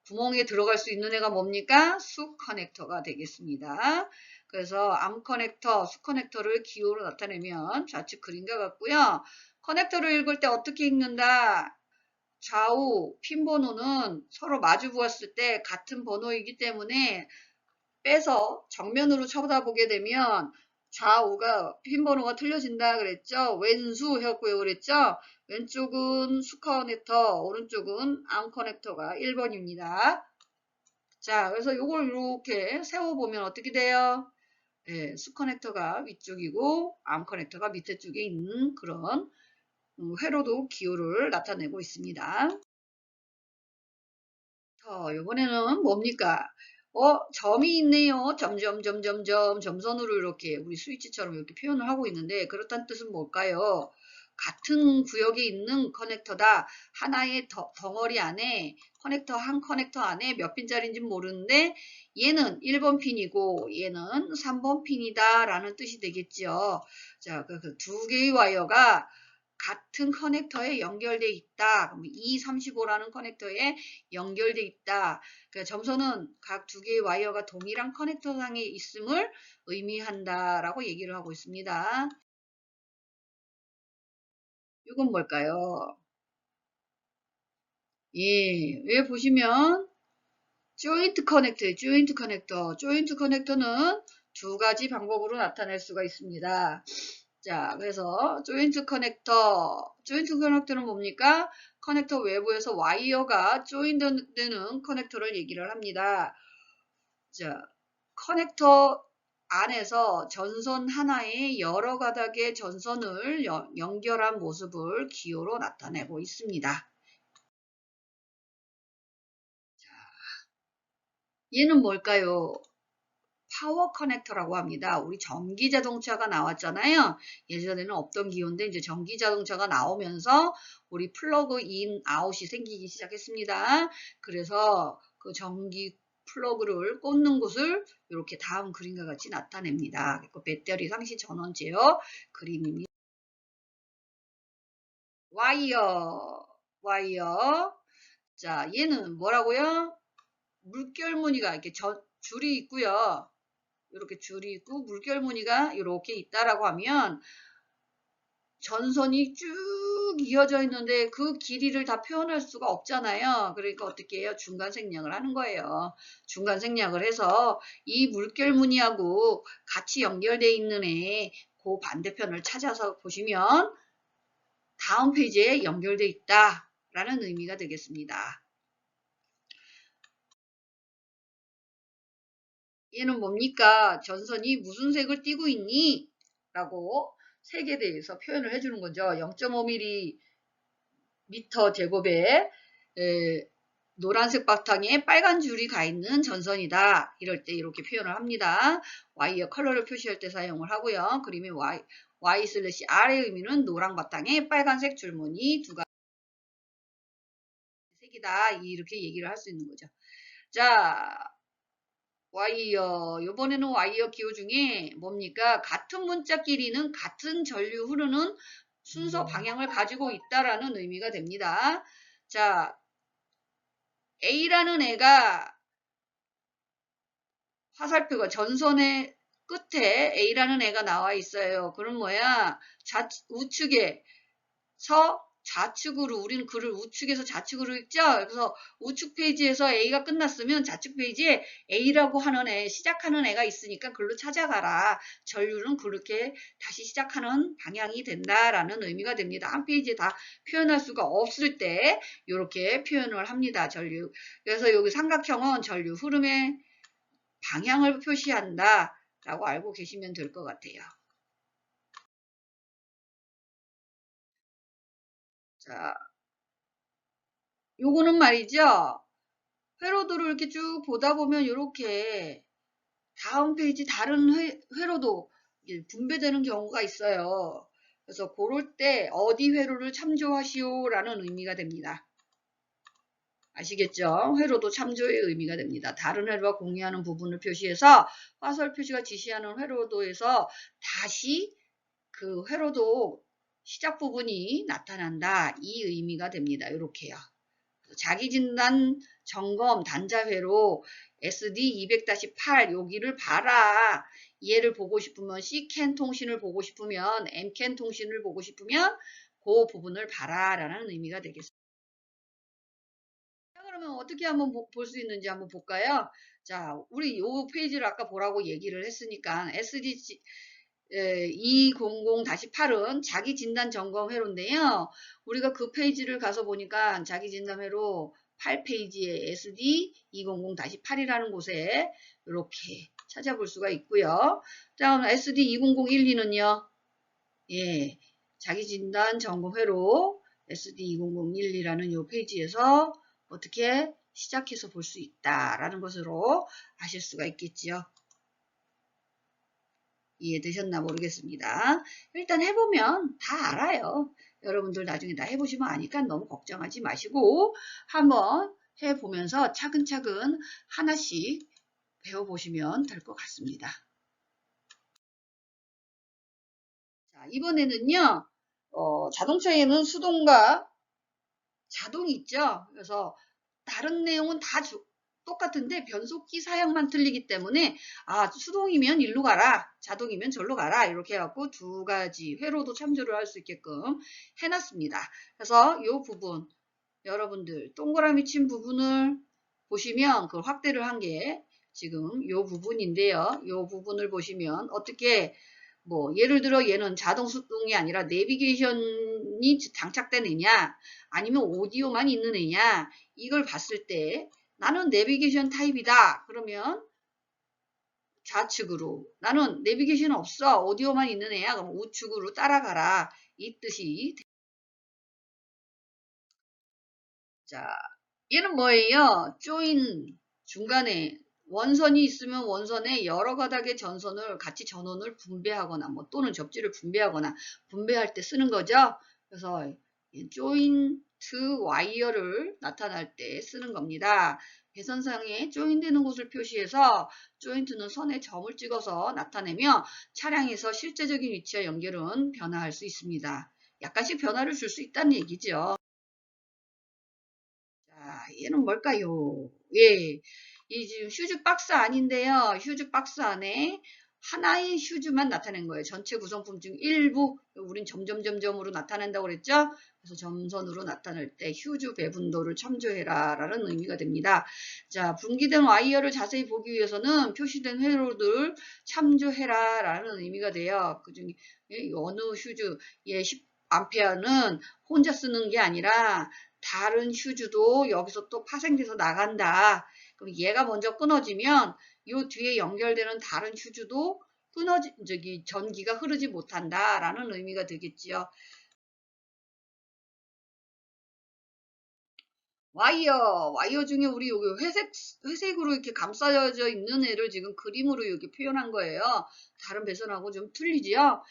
구멍에 들어갈 수 있는 애가 뭡니까? 수 커넥터가 되겠습니다. 그래서 암 커넥터, 수 커넥터를 기호로 나타내면 좌측 그림과 같고요. 커넥터를 읽을 때 어떻게 읽는다? 좌우 핀 번호는 서로 마주 보았을 때 같은 번호이기 때문에 빼서 정면으로 쳐다보게 되면 좌우가 핀 번호가 틀려진다 그랬죠. 왼수 해갖고요 그랬죠. 왼쪽은 수 커넥터, 오른쪽은 암 커넥터가 1번입니다. 자, 그래서 요걸 이렇게 세워보면 어떻게 돼요? 예, 수 커넥터가 위쪽이고 암 커넥터가 밑에 쪽에 있는 그런 회로도 기호를 나타내고 있습니다. 이번에는 뭡니까? 점이 있네요. 점선으로 이렇게 우리 스위치처럼 이렇게 표현을 하고 있는데 그렇다는 뜻은 뭘까요? 같은 구역에 있는 커넥터다. 하나의 덩어리 안에 한 커넥터 안에 몇 핀짜리인지는 모르는데 얘는 1번 핀이고 얘는 3번 핀이다 라는 뜻이 되겠죠. 자, 그 두 개의 와이어가 같은 커넥터에 연결돼 있다. 그럼 E35라는 커넥터에 연결돼 있다. 그러니까 점선은 각 두 개의 와이어가 동일한 커넥터상에 있음을 의미한다라고 얘기를 하고 있습니다. 이건 뭘까요? 예, 왜 보시면 조인트 커넥터예요. 조인트 커넥터. 조인트 커넥터는 두 가지 방법으로 나타낼 수가 있습니다. 자, 그래서 조인트 커넥터는 뭡니까? 커넥터 외부에서 와이어가 조인되는 커넥터를 얘기를 합니다. 자, 커넥터 안에서 전선 하나에 여러 가닥의 전선을 연결한 모습을 기호로 나타내고 있습니다. 얘는 뭘까요? 파워 커넥터라고 합니다. 우리 전기 자동차가 나왔잖아요. 예전에는 없던 기호인데 이제 전기 자동차가 나오면서 우리 플러그 인 아웃이 생기기 시작했습니다. 그래서 그 전기 플러그를 꽂는 곳을 이렇게 다음 그림과 같이 나타냅니다. 배터리 상시 전원 제어 그림입니다. 와이어. 자, 얘는 뭐라고요? 물결 무늬가 이렇게 줄이 있고요. 이렇게 줄이 있고 물결 무늬가 이렇게 있다라고 하면 전선이 쭉 이어져 있는데 그 길이를 다 표현할 수가 없잖아요. 그러니까 어떻게 해요? 중간 생략을 하는 거예요. 중간 생략을 해서 이 물결 무늬하고 같이 연결되어 있는 그 반대편을 찾아서 보시면 다음 페이지에 연결되어 있다라는 의미가 되겠습니다. 얘는 뭡니까? 전선이 무슨 색을 띠고 있니? 라고 색에 대해서 표현을 해주는 거죠. 0.5mm 제곱에 노란색 바탕에 빨간 줄이 가 있는 전선이다. 이럴 때 이렇게 표현을 합니다. Y의 컬러를 표시할 때 사용을 하고요. 그림의 Y/R의 의미는 노랑 바탕에 빨간색 줄무늬 두 가지 색이다. 이렇게 얘기를 할 수 있는 거죠. 자, 와이어. 이번에는 와이어 기호 중에 뭡니까? 같은 문자 끼리는 같은 전류 흐르는 순서 방향을 가지고 있다라는 의미가 됩니다. 자, A라는 애가 화살표가 전선의 끝에 A라는 애가 나와 있어요. 그럼 뭐야? 우측에서 좌측으로 우리는 글을 우측에서 좌측으로 읽죠. 그래서 우측 페이지에서 A가 끝났으면 좌측 페이지에 A라고 하는 애 시작하는 애가 있으니까 글로 찾아가라. 전류는 그렇게 다시 시작하는 방향이 된다라는 의미가 됩니다. 한 페이지에 다 표현할 수가 없을 때 이렇게 표현을 합니다. 전류. 그래서 여기 삼각형은 전류 흐름의 방향을 표시한다 라고 알고 계시면 될 것 같아요. 자, 요거는 말이죠. 회로도를 이렇게 쭉 보다 보면 이렇게 다음 페이지 다른 회로도 분배되는 경우가 있어요. 그래서 그럴 때 어디 회로를 참조하시오 라는 의미가 됩니다. 아시겠죠? 회로도 참조의 의미가 됩니다. 다른 회로와 공유하는 부분을 표시해서 화살 표시가 지시하는 회로도에서 다시 그 회로도 시작 부분이 나타난다. 이 의미가 됩니다. 이렇게요. 자기진단 점검 단자회로 SD200-8 여기를 봐라. 얘를 보고 싶으면 C캔 통신을 보고 싶으면 M캔 통신을 보고 싶으면 그 부분을 봐라라는 의미가 되겠습니다. 자, 그러면 어떻게 한번 볼 수 있는지 한번 볼까요? 자, 우리 요 페이지를 아까 보라고 얘기를 했으니까 SDG 200-8은 자기 진단 점검 회로인데요. 우리가 그 페이지를 가서 보니까 자기 진단 회로 8페이지에 SD 200-8이라는 곳에 이렇게 찾아볼 수가 있고요. 다음 SD 2001-2는요. 예, 자기 진단 점검 회로 SD 2001-2라는 이 페이지에서 어떻게 시작해서 볼 수 있다라는 것으로 아실 수가 있겠지요. 이해되셨나 모르겠습니다. 일단 해보면 다 알아요. 여러분들 나중에 다 해보시면 아니까 너무 걱정하지 마시고 한번 해보면서 차근차근 하나씩 배워보시면 될 것 같습니다. 자, 이번에는요. 자동차에는 수동과 자동이 있죠. 그래서 다른 내용은 다 똑같은데 변속기 사양만 틀리기 때문에 수동이면 일로 가라, 자동이면 절로 가라 이렇게 해갖고 두 가지 회로도 참조를 할 수 있게끔 해놨습니다. 그래서 이 부분 여러분들 동그라미 친 부분을 보시면 그 확대를 한 게 지금 이 부분인데요. 이 부분을 보시면 어떻게 예를 들어 얘는 자동 수동이 아니라 내비게이션이 장착된 애냐 아니면 오디오만 있는 애냐 이걸 봤을 때 나는 내비게이션 타입이다. 그러면 좌측으로 나는 내비게이션 없어. 오디오만 있는 애야. 그럼 우측으로 따라가라. 이 뜻이. 자, 얘는 뭐예요? 조인 중간에 원선이 있으면 원선에 여러 가닥의 전선을 같이 전원을 분배하거나 또는 접지를 분배하거나 분배할 때 쓰는 거죠. 그래서 조인트 와이어를 나타날 때 쓰는 겁니다. 배선상에 조인되는 곳을 표시해서 조인트는 선에 점을 찍어서 나타내며 차량에서 실제적인 위치와 연결은 변화할 수 있습니다. 약간씩 변화를 줄 수 있다는 얘기죠. 자, 얘는 뭘까요? 예, 이 지금 휴즈 박스 아닌데요. 휴즈 박스 안에 하나의 휴즈만 나타낸 거예요. 전체 구성품 중 일부, 우린 점점점점으로 나타낸다고 그랬죠? 그래서 점선으로 나타낼 때 휴즈 배분도를 참조해라 라는 의미가 됩니다. 자, 분기된 와이어를 자세히 보기 위해서는 표시된 회로들 참조해라 라는 의미가 돼요. 그중에 어느 휴즈, 10A는 혼자 쓰는 게 아니라 다른 휴즈도 여기서 또 파생돼서 나간다. 그럼 얘가 먼저 끊어지면 이 뒤에 연결되는 다른 휴즈도 전기가 흐르지 못한다라는 의미가 되겠지요. 와이어 중에 우리 여기 회색으로 이렇게 감싸져 있는 애를 지금 그림으로 이렇게 표현한 거예요. 다른 배선하고 좀 틀리지요?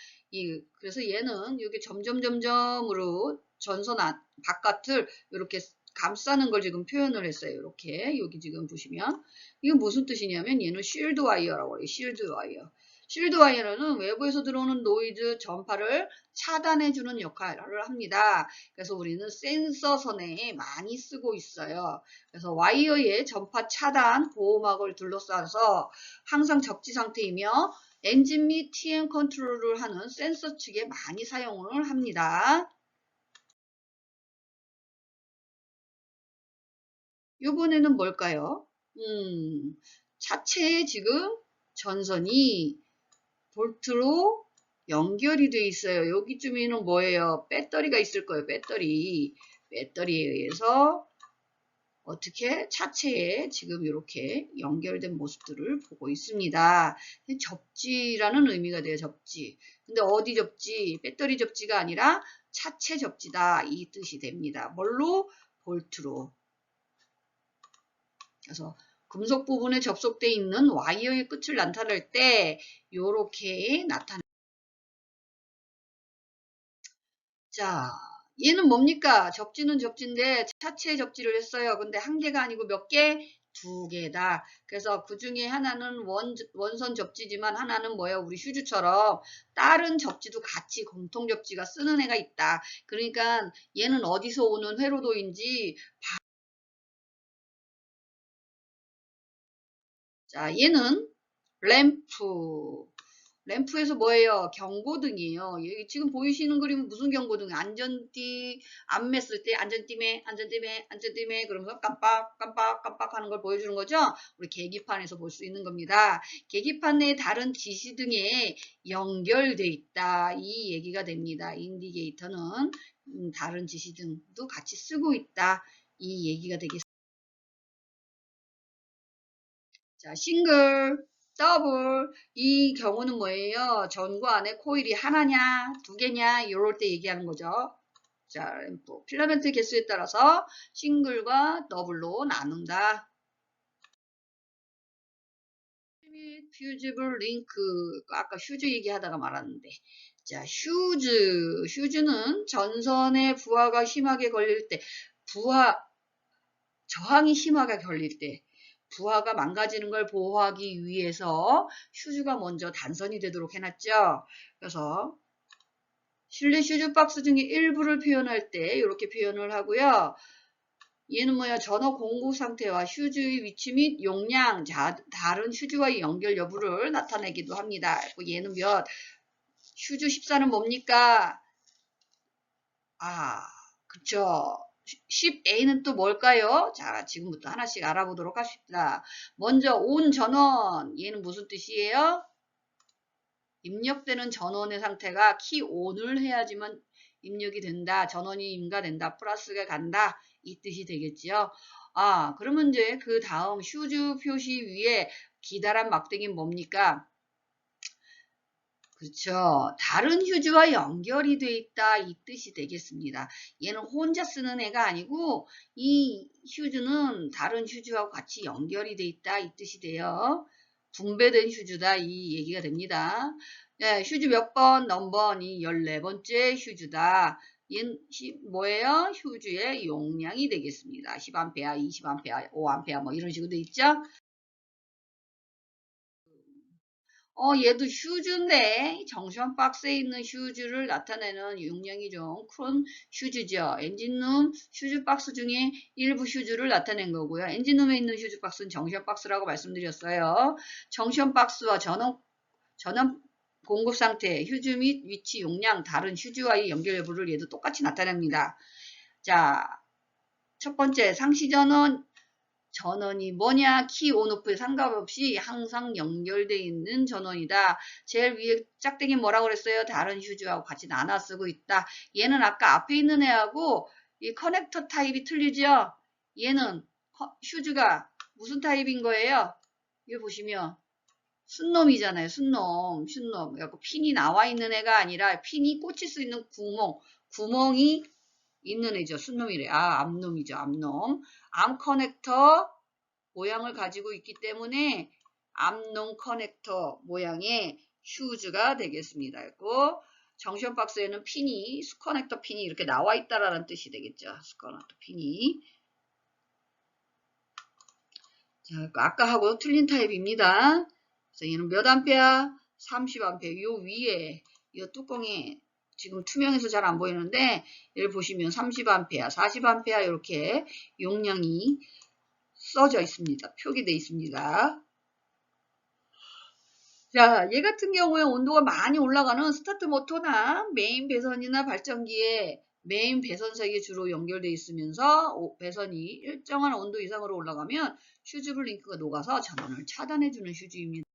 그래서 얘는 이렇게 점점점점으로 전선 바깥을 이렇게 감싸는 걸 지금 표현을 했어요. 이렇게 여기 지금 보시면 이건 무슨 뜻이냐면 얘는 쉴드 와이어라고 해요. 쉴드 와이어. 쉴드 와이어는 외부에서 들어오는 노이즈 전파를 차단해주는 역할을 합니다. 그래서 우리는 센서선에 많이 쓰고 있어요. 그래서 와이어의 전파 차단 보호막을 둘러싸서 항상 접지 상태이며 엔진 및 TM 컨트롤을 하는 센서 측에 많이 사용을 합니다. 이번에는 뭘까요? 차체에 지금 전선이 볼트로 연결이 돼 있어요. 여기쯤에는 뭐예요? 배터리가 있을 거예요. 배터리에 의해서 어떻게 차체에 지금 이렇게 연결된 모습들을 보고 있습니다. 접지라는 의미가 돼요. 접지. 근데 어디 접지? 배터리 접지가 아니라 차체 접지다. 이 뜻이 됩니다. 뭘로? 볼트로. 그래서 금속 부분에 접속되어 있는 와이어의 끝을 나타낼 때 이렇게 나타납니다. 자, 얘는 뭡니까? 접지는 접지인데 차체 접지를 했어요. 근데 한 개가 아니고 몇 개? 두 개다. 그래서 그 중에 하나는 원선 접지지만 하나는 뭐예요? 우리 휴즈처럼 다른 접지도 같이 공통 접지가 쓰는 애가 있다. 그러니까 얘는 어디서 오는 회로도인지 자, 얘는 램프. 램프에서 뭐예요? 경고등이에요. 여기 지금 보이시는 그림은 무슨 경고등? 안전띠 안 맸을 때 안전띠매 안전띠매 안전띠매 그러면서 깜빡 깜빡 깜빡 하는 걸 보여주는 거죠. 우리 계기판에서 볼 수 있는 겁니다. 계기판 내 다른 지시등에 연결돼 있다. 이 얘기가 됩니다. 인디게이터는 다른 지시등도 같이 쓰고 있다. 이 얘기가 되겠습니다. 자, 싱글, 더블. 이 경우는 뭐예요? 전구 안에 코일이 하나냐, 두 개냐, 이럴 때 얘기하는 거죠. 자, 램프. 필라멘트 개수에 따라서 싱글과 더블로 나눈다. 퓨즈블 링크. 아까 휴즈 얘기하다가 말았는데. 자, 휴즈는 전선에 부하가 심하게 걸릴 때, 저항이 심하게 걸릴 때, 부하가 망가지는 걸 보호하기 위해서 휴즈가 먼저 단선이 되도록 해놨죠. 그래서 실내 휴즈 박스 중에 일부를 표현할 때 이렇게 표현을 하고요. 얘는 뭐야? 전원 공급 상태와 휴즈의 위치 및 용량, 다른 휴즈와의 연결 여부를 나타내기도 합니다. 얘는 몇? 휴즈 14는 뭡니까? 그쵸. 10A는 또 뭘까요? 자, 지금부터 하나씩 알아보도록 합시다. 먼저 온 전원, 얘는 무슨 뜻이에요? 입력되는 전원의 상태가 키 ON을 해야지만 입력이 된다. 전원이 임가된다. 플러스가 간다. 이 뜻이 되겠지요. 그러면 이제 그 다음 휴즈 표시 위에 기다란 막대기는 뭡니까? 그렇죠. 다른 휴즈와 연결이 돼 있다 이 뜻이 되겠습니다. 얘는 혼자 쓰는 애가 아니고 이 휴즈는 다른 휴즈하고 같이 연결이 돼 있다 이 뜻이 돼요. 분배된 휴즈다 이 얘기가 됩니다. 네, 휴즈 몇 번? 넘버이 14번째 휴즈다. 얘는 뭐예요? 휴즈의 용량이 되겠습니다. 10A, 20A, 5A 뭐 이런 식으로 돼 있죠. 얘도 휴즈인데 정션 박스에 있는 휴즈를 나타내는 용량이 좀 큰 휴즈죠. 엔진룸 휴즈 박스 중에 일부 휴즈를 나타낸 거고요. 엔진룸에 있는 휴즈 박스는 정션 박스라고 말씀드렸어요. 정션 박스와 전원 공급 상태, 휴즈 및 위치, 용량, 다른 휴즈와의 연결 여부를 얘도 똑같이 나타냅니다. 자, 첫 번째 전원이 뭐냐? 키 온오프에 상관없이 항상 연결되어 있는 전원이다. 제일 위에 짝대기 뭐라고 그랬어요? 다른 휴즈하고 같이 나눠 쓰고 있다. 얘는 아까 앞에 있는 애하고 이 커넥터 타입이 틀리죠? 얘는 휴즈가 무슨 타입인 거예요? 여기 보시면 순놈이잖아요. 순놈. 그래갖고 핀이 나와 있는 애가 아니라 핀이 꽂힐 수 있는 구멍이 있는 애죠. 순놈이래. 암놈이죠. 암놈. 암 커넥터 모양을 가지고 있기 때문에 암놈 커넥터 모양의 휴즈가 되겠습니다. 그리고 정션 박스에는 커넥터 핀이 이렇게 나와 있다라는 뜻이 되겠죠. 커넥터 핀이. 자, 아까하고 틀린 타입입니다. 그래서 얘는 몇 암페어? 30A. 요 위에 이 뚜껑에 지금 투명해서 잘 안 보이는데 얘를 보시면 30A, 40A 이렇게 용량이 써져 있습니다. 표기되어 있습니다. 자, 얘 같은 경우에 온도가 많이 올라가는 스타트 모터나 메인 배선이나 발전기에 메인 배선석이 주로 연결되어 있으면서 배선이 일정한 온도 이상으로 올라가면 휴즈 블링크가 녹아서 전원을 차단해주는 휴즈입니다.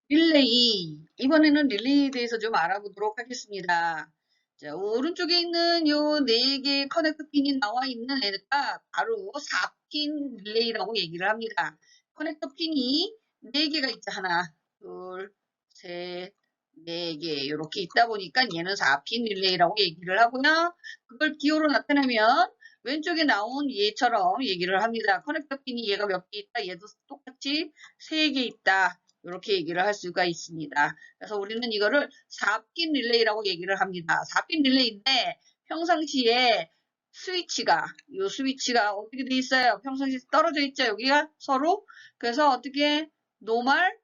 릴레이. 이번에는 릴레이에 대해서 좀 알아보도록 하겠습니다. 자, 오른쪽에 있는 요 4개의 커넥터 핀이 나와 있는 애가 바로 4핀 릴레이라고 얘기를 합니다. 커넥터 핀이 4개가 있죠. 하나, 둘, 셋, 4개 이렇게 있다 보니까 얘는 4핀 릴레이라고 얘기를 하고요. 그걸 기호로 나타내면 왼쪽에 나온 얘처럼 얘기를 합니다. 커넥터 핀이 얘가 몇 개 있다. 얘도 똑같이 3개 있다. 이렇게 얘기를 할 수가 있습니다. 그래서 우리는 이거를 4핀 릴레이라고 얘기를 합니다. 4핀 릴레이인데 평상시에 이 스위치가 어떻게 돼 있어요? 평상시에 떨어져 있죠? 여기가 서로. 그래서 어떻게 노멀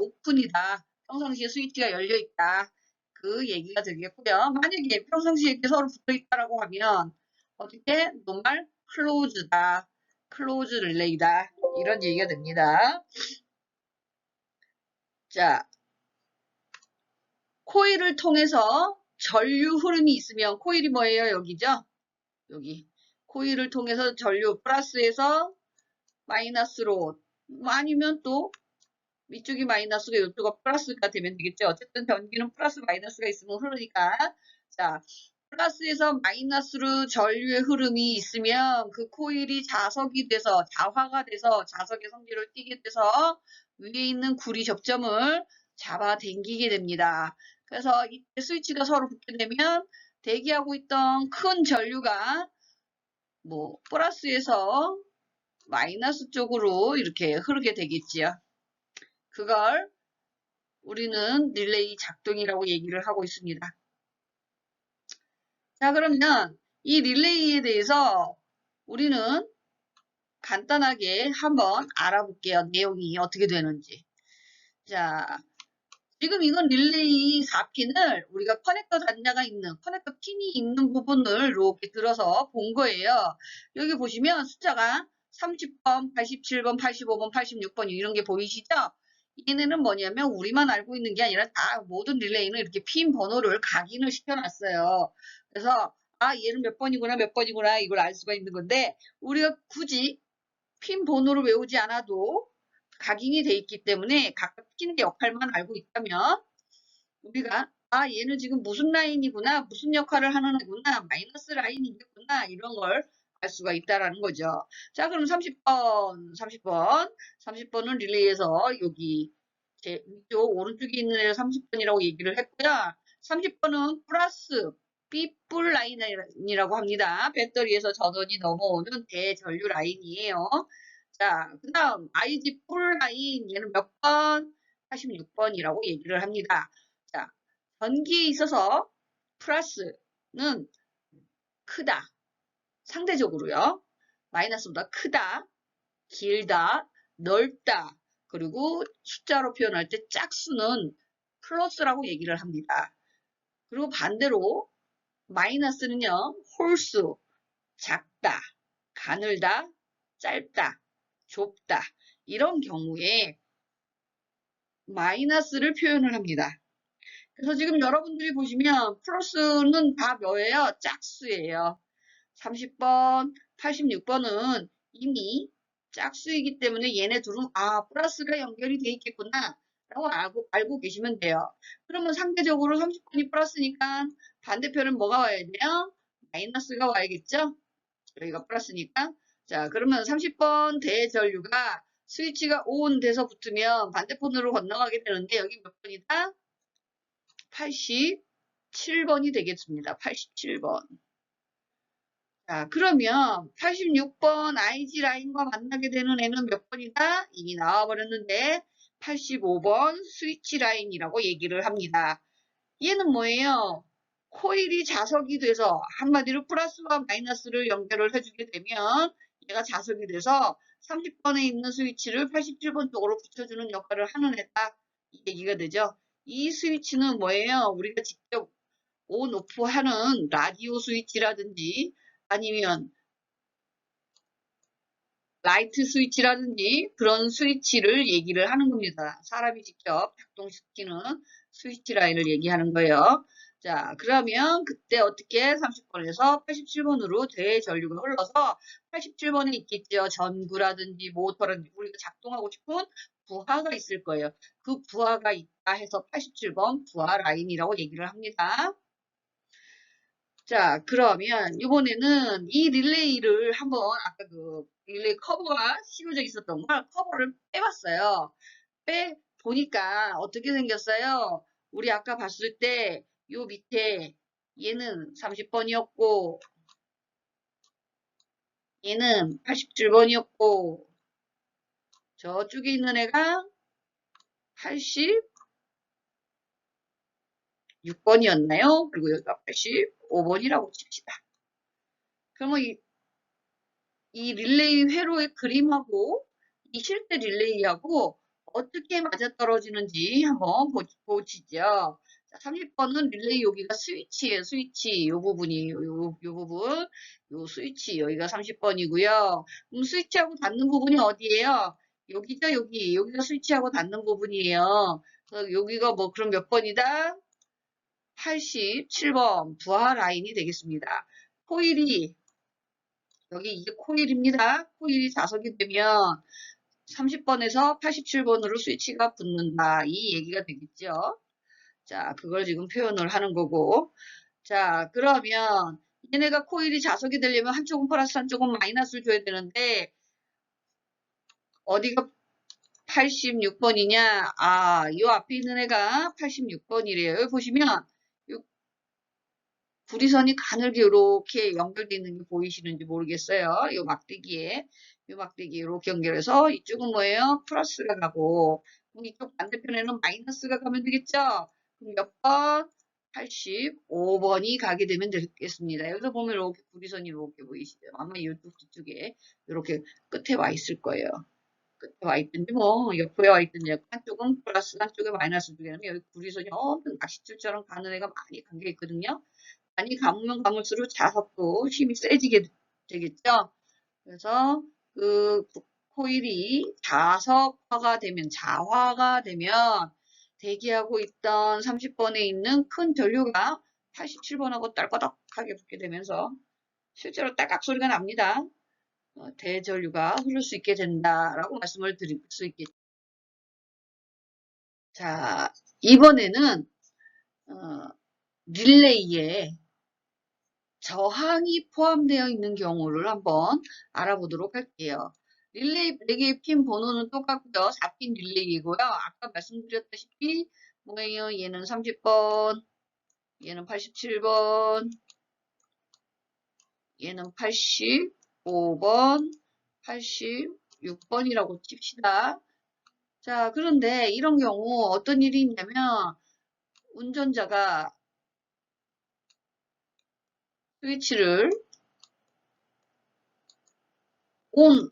오픈이다. 평상시에 스위치가 열려 있다. 그 얘기가 되겠고요. 만약에 평상시에 이렇게 서로 붙어 있다라고 하면 어떻게 노멀 클로즈다. 클로즈 릴레이다. 이런 얘기가 됩니다. 자, 코일을 통해서 전류 흐름이 있으면 코일이 뭐예요? 여기죠? 여기. 코일을 통해서 전류 플러스에서 마이너스로 아니면 또 위쪽이 마이너스고 이쪽가 플러스가 되면 되겠죠. 어쨌든 전기는 플러스 마이너스가 있으면 흐르니까. 자, 플러스에서 마이너스로 전류의 흐름이 있으면 그 코일이 자석이 돼서 자화가 돼서 자석의 성질을 띠게 돼서 위에 있는 구리 접점을 잡아 당기게 됩니다. 그래서 이때 스위치가 서로 붙게 되면 대기하고 있던 큰 전류가 뭐 플러스에서 마이너스 쪽으로 이렇게 흐르게 되겠지요. 그걸 우리는 릴레이 작동이라고 얘기를 하고 있습니다. 자, 그러면 이 릴레이에 대해서 우리는 간단하게 한번 알아볼게요. 내용이 어떻게 되는지. 자, 지금 이건 릴레이 4핀을 우리가 커넥터 단자가 있는, 커넥터 핀이 있는 부분을 이렇게 들어서 본 거예요. 여기 보시면 숫자가 30번, 87번, 85번, 86번 이런 게 보이시죠? 얘네는 뭐냐면 우리만 알고 있는 게 아니라 다 모든 릴레이는 이렇게 핀 번호를 각인을 시켜놨어요. 그래서 얘는 몇 번이구나 몇 번이구나 이걸 알 수가 있는 건데 우리가 굳이 핀 번호를 외우지 않아도 각인이 돼 있기 때문에 각각 핀의 역할만 알고 있다면 우리가 얘는 지금 무슨 라인이구나 무슨 역할을 하는 애구나 마이너스 라인이겠구나 이런 걸 알 수가 있다라는 거죠. 자, 그럼 30번은 릴레이에서 여기 제 위쪽 오른쪽에 있는 애를 30번이라고 얘기를 했고요. 30번은 플러스 B뿔 라인이라고 합니다. 배터리에서 전원이 넘어오는 대전류 라인이에요. 자, 그 다음 IG 뿔 라인 얘는 몇 번? 86번이라고 얘기를 합니다. 자, 전기에 있어서 플러스는 크다. 상대적으로요. 마이너스보다 크다, 길다, 넓다. 그리고 숫자로 표현할 때 짝수는 플러스라고 얘기를 합니다. 그리고 반대로 마이너스는요. 홀수, 작다, 가늘다, 짧다, 좁다. 이런 경우에 마이너스를 표현을 합니다. 그래서 지금 여러분들이 보시면 플러스는 다 뭐예요? 짝수예요. 30번, 86번은 이미 짝수이기 때문에 얘네 둘은 플러스가 연결이 돼 있겠구나 라고 알고 계시면 돼요. 그러면 상대적으로 30번이 플러스니까 반대편은 뭐가 와야 돼요? 마이너스가 와야겠죠? 여기가 플러스니까. 자, 그러면 30번 대전류가 스위치가 ON 돼서 붙으면 반대편으로 건너가게 되는데 여기 몇 번이다? 87번이 되겠습니다. 87번. 자, 그러면 86번 IG 라인과 만나게 되는 애는 몇 번이다? 이미 나와버렸는데 85번 스위치 라인이라고 얘기를 합니다. 얘는 뭐예요? 코일이 자석이 돼서 한마디로 플러스와 마이너스를 연결을 해주게 되면 얘가 자석이 돼서 30번에 있는 스위치를 87번 쪽으로 붙여주는 역할을 하는 애다. 이 얘기가 되죠. 이 스위치는 뭐예요? 우리가 직접 온, 오프 하는 라디오 스위치라든지 아니면 라이트 스위치라든지 그런 스위치를 얘기를 하는 겁니다. 사람이 직접 작동시키는 스위치 라인을 얘기하는 거예요. 자, 그러면 그때 어떻게 30번에서 87번으로 대전류가 흘러서 87번에 있겠죠. 전구라든지 모터라든지 우리가 작동하고 싶은 부하가 있을 거예요. 그 부하가 있다 해서 87번 부하 라인이라고 얘기를 합니다. 자, 그러면 이번에는 이 릴레이를 한번 아까 그 릴레이 커버가 씌워져 있었던 걸 커버를 빼봤어요. 빼 보니까 어떻게 생겼어요? 우리 아까 봤을 때 요 밑에 얘는 30번이었고 얘는 87번이었고 저쪽에 있는 애가 86번이었나요? 그리고 여기가 85번이라고 칩시다. 그러면 이 릴레이 회로의 그림하고 이 실제 릴레이하고 어떻게 맞아떨어지는지 한번 보시죠. 30번은 릴레이 여기가 스위치예요. 스위치 요 부분이 요 부분 요 스위치 여기가 30번이고요. 그럼 스위치하고 닿는 부분이 어디예요? 여기죠. 여기가 스위치하고 닿는 부분이에요. 그래서 여기가 뭐 그럼 몇 번이다? 87번 부하 라인이 되겠습니다. 코일이 여기 이게 코일입니다. 코일이 자석이 되면 30번에서 87번으로 스위치가 붙는다. 이 얘기가 되겠죠. 자, 그걸 지금 표현을 하는 거고. 자, 그러면 얘네가 코일이 자석이 되려면 한쪽은 플러스 한쪽은 마이너스를 줘야 되는데 어디가 86번이냐? 아, 이 앞에 있는 애가 86번이래요. 여기 보시면 요 구리선이 가늘게 이렇게 연결되어 있는 게 보이시는지 모르겠어요. 요 막대기에 이렇게 연결해서 이쪽은 뭐예요? 플러스가 가고 그럼 이쪽 반대편에는 마이너스가 가면 되겠죠? 그럼 몇 번? 85번이 가게 되면 되겠습니다. 여기서 보면 이렇게 구리선이 이렇게 보이시죠? 아마 이쪽 뒤쪽에 이렇게 끝에 와 있을 거예요. 끝에 와 있든지 뭐 옆에 와 있든지 한쪽은 플러스 한쪽에 마이너스 두 개면 여기 구리선이 엄청 낚싯줄처럼 가는 애가 많이 감겨 있거든요. 많이 감으면 감을수록 자석도 힘이 세지게 되겠죠. 그래서 그 코일이 자석화가 되면 자화가 되면 대기하고 있던 30번에 있는 큰 전류가 87번하고 딸바닥하게 붙게 되면서 실제로 딸깍 소리가 납니다. 대전류가 흐를 수 있게 된다라고 말씀을 드릴 수 있겠죠. 자, 이번에는 릴레이에 저항이 포함되어 있는 경우를 한번 알아보도록 할게요. 릴레이 4개의 핀 번호는 똑같고요. 4핀 릴레이이고요. 아까 말씀드렸다시피 뭐예요? 얘는 30번, 얘는 87번, 얘는 85번, 86번이라고 칩시다. 자, 그런데 이런 경우 어떤 일이 있냐면 운전자가 스위치를 온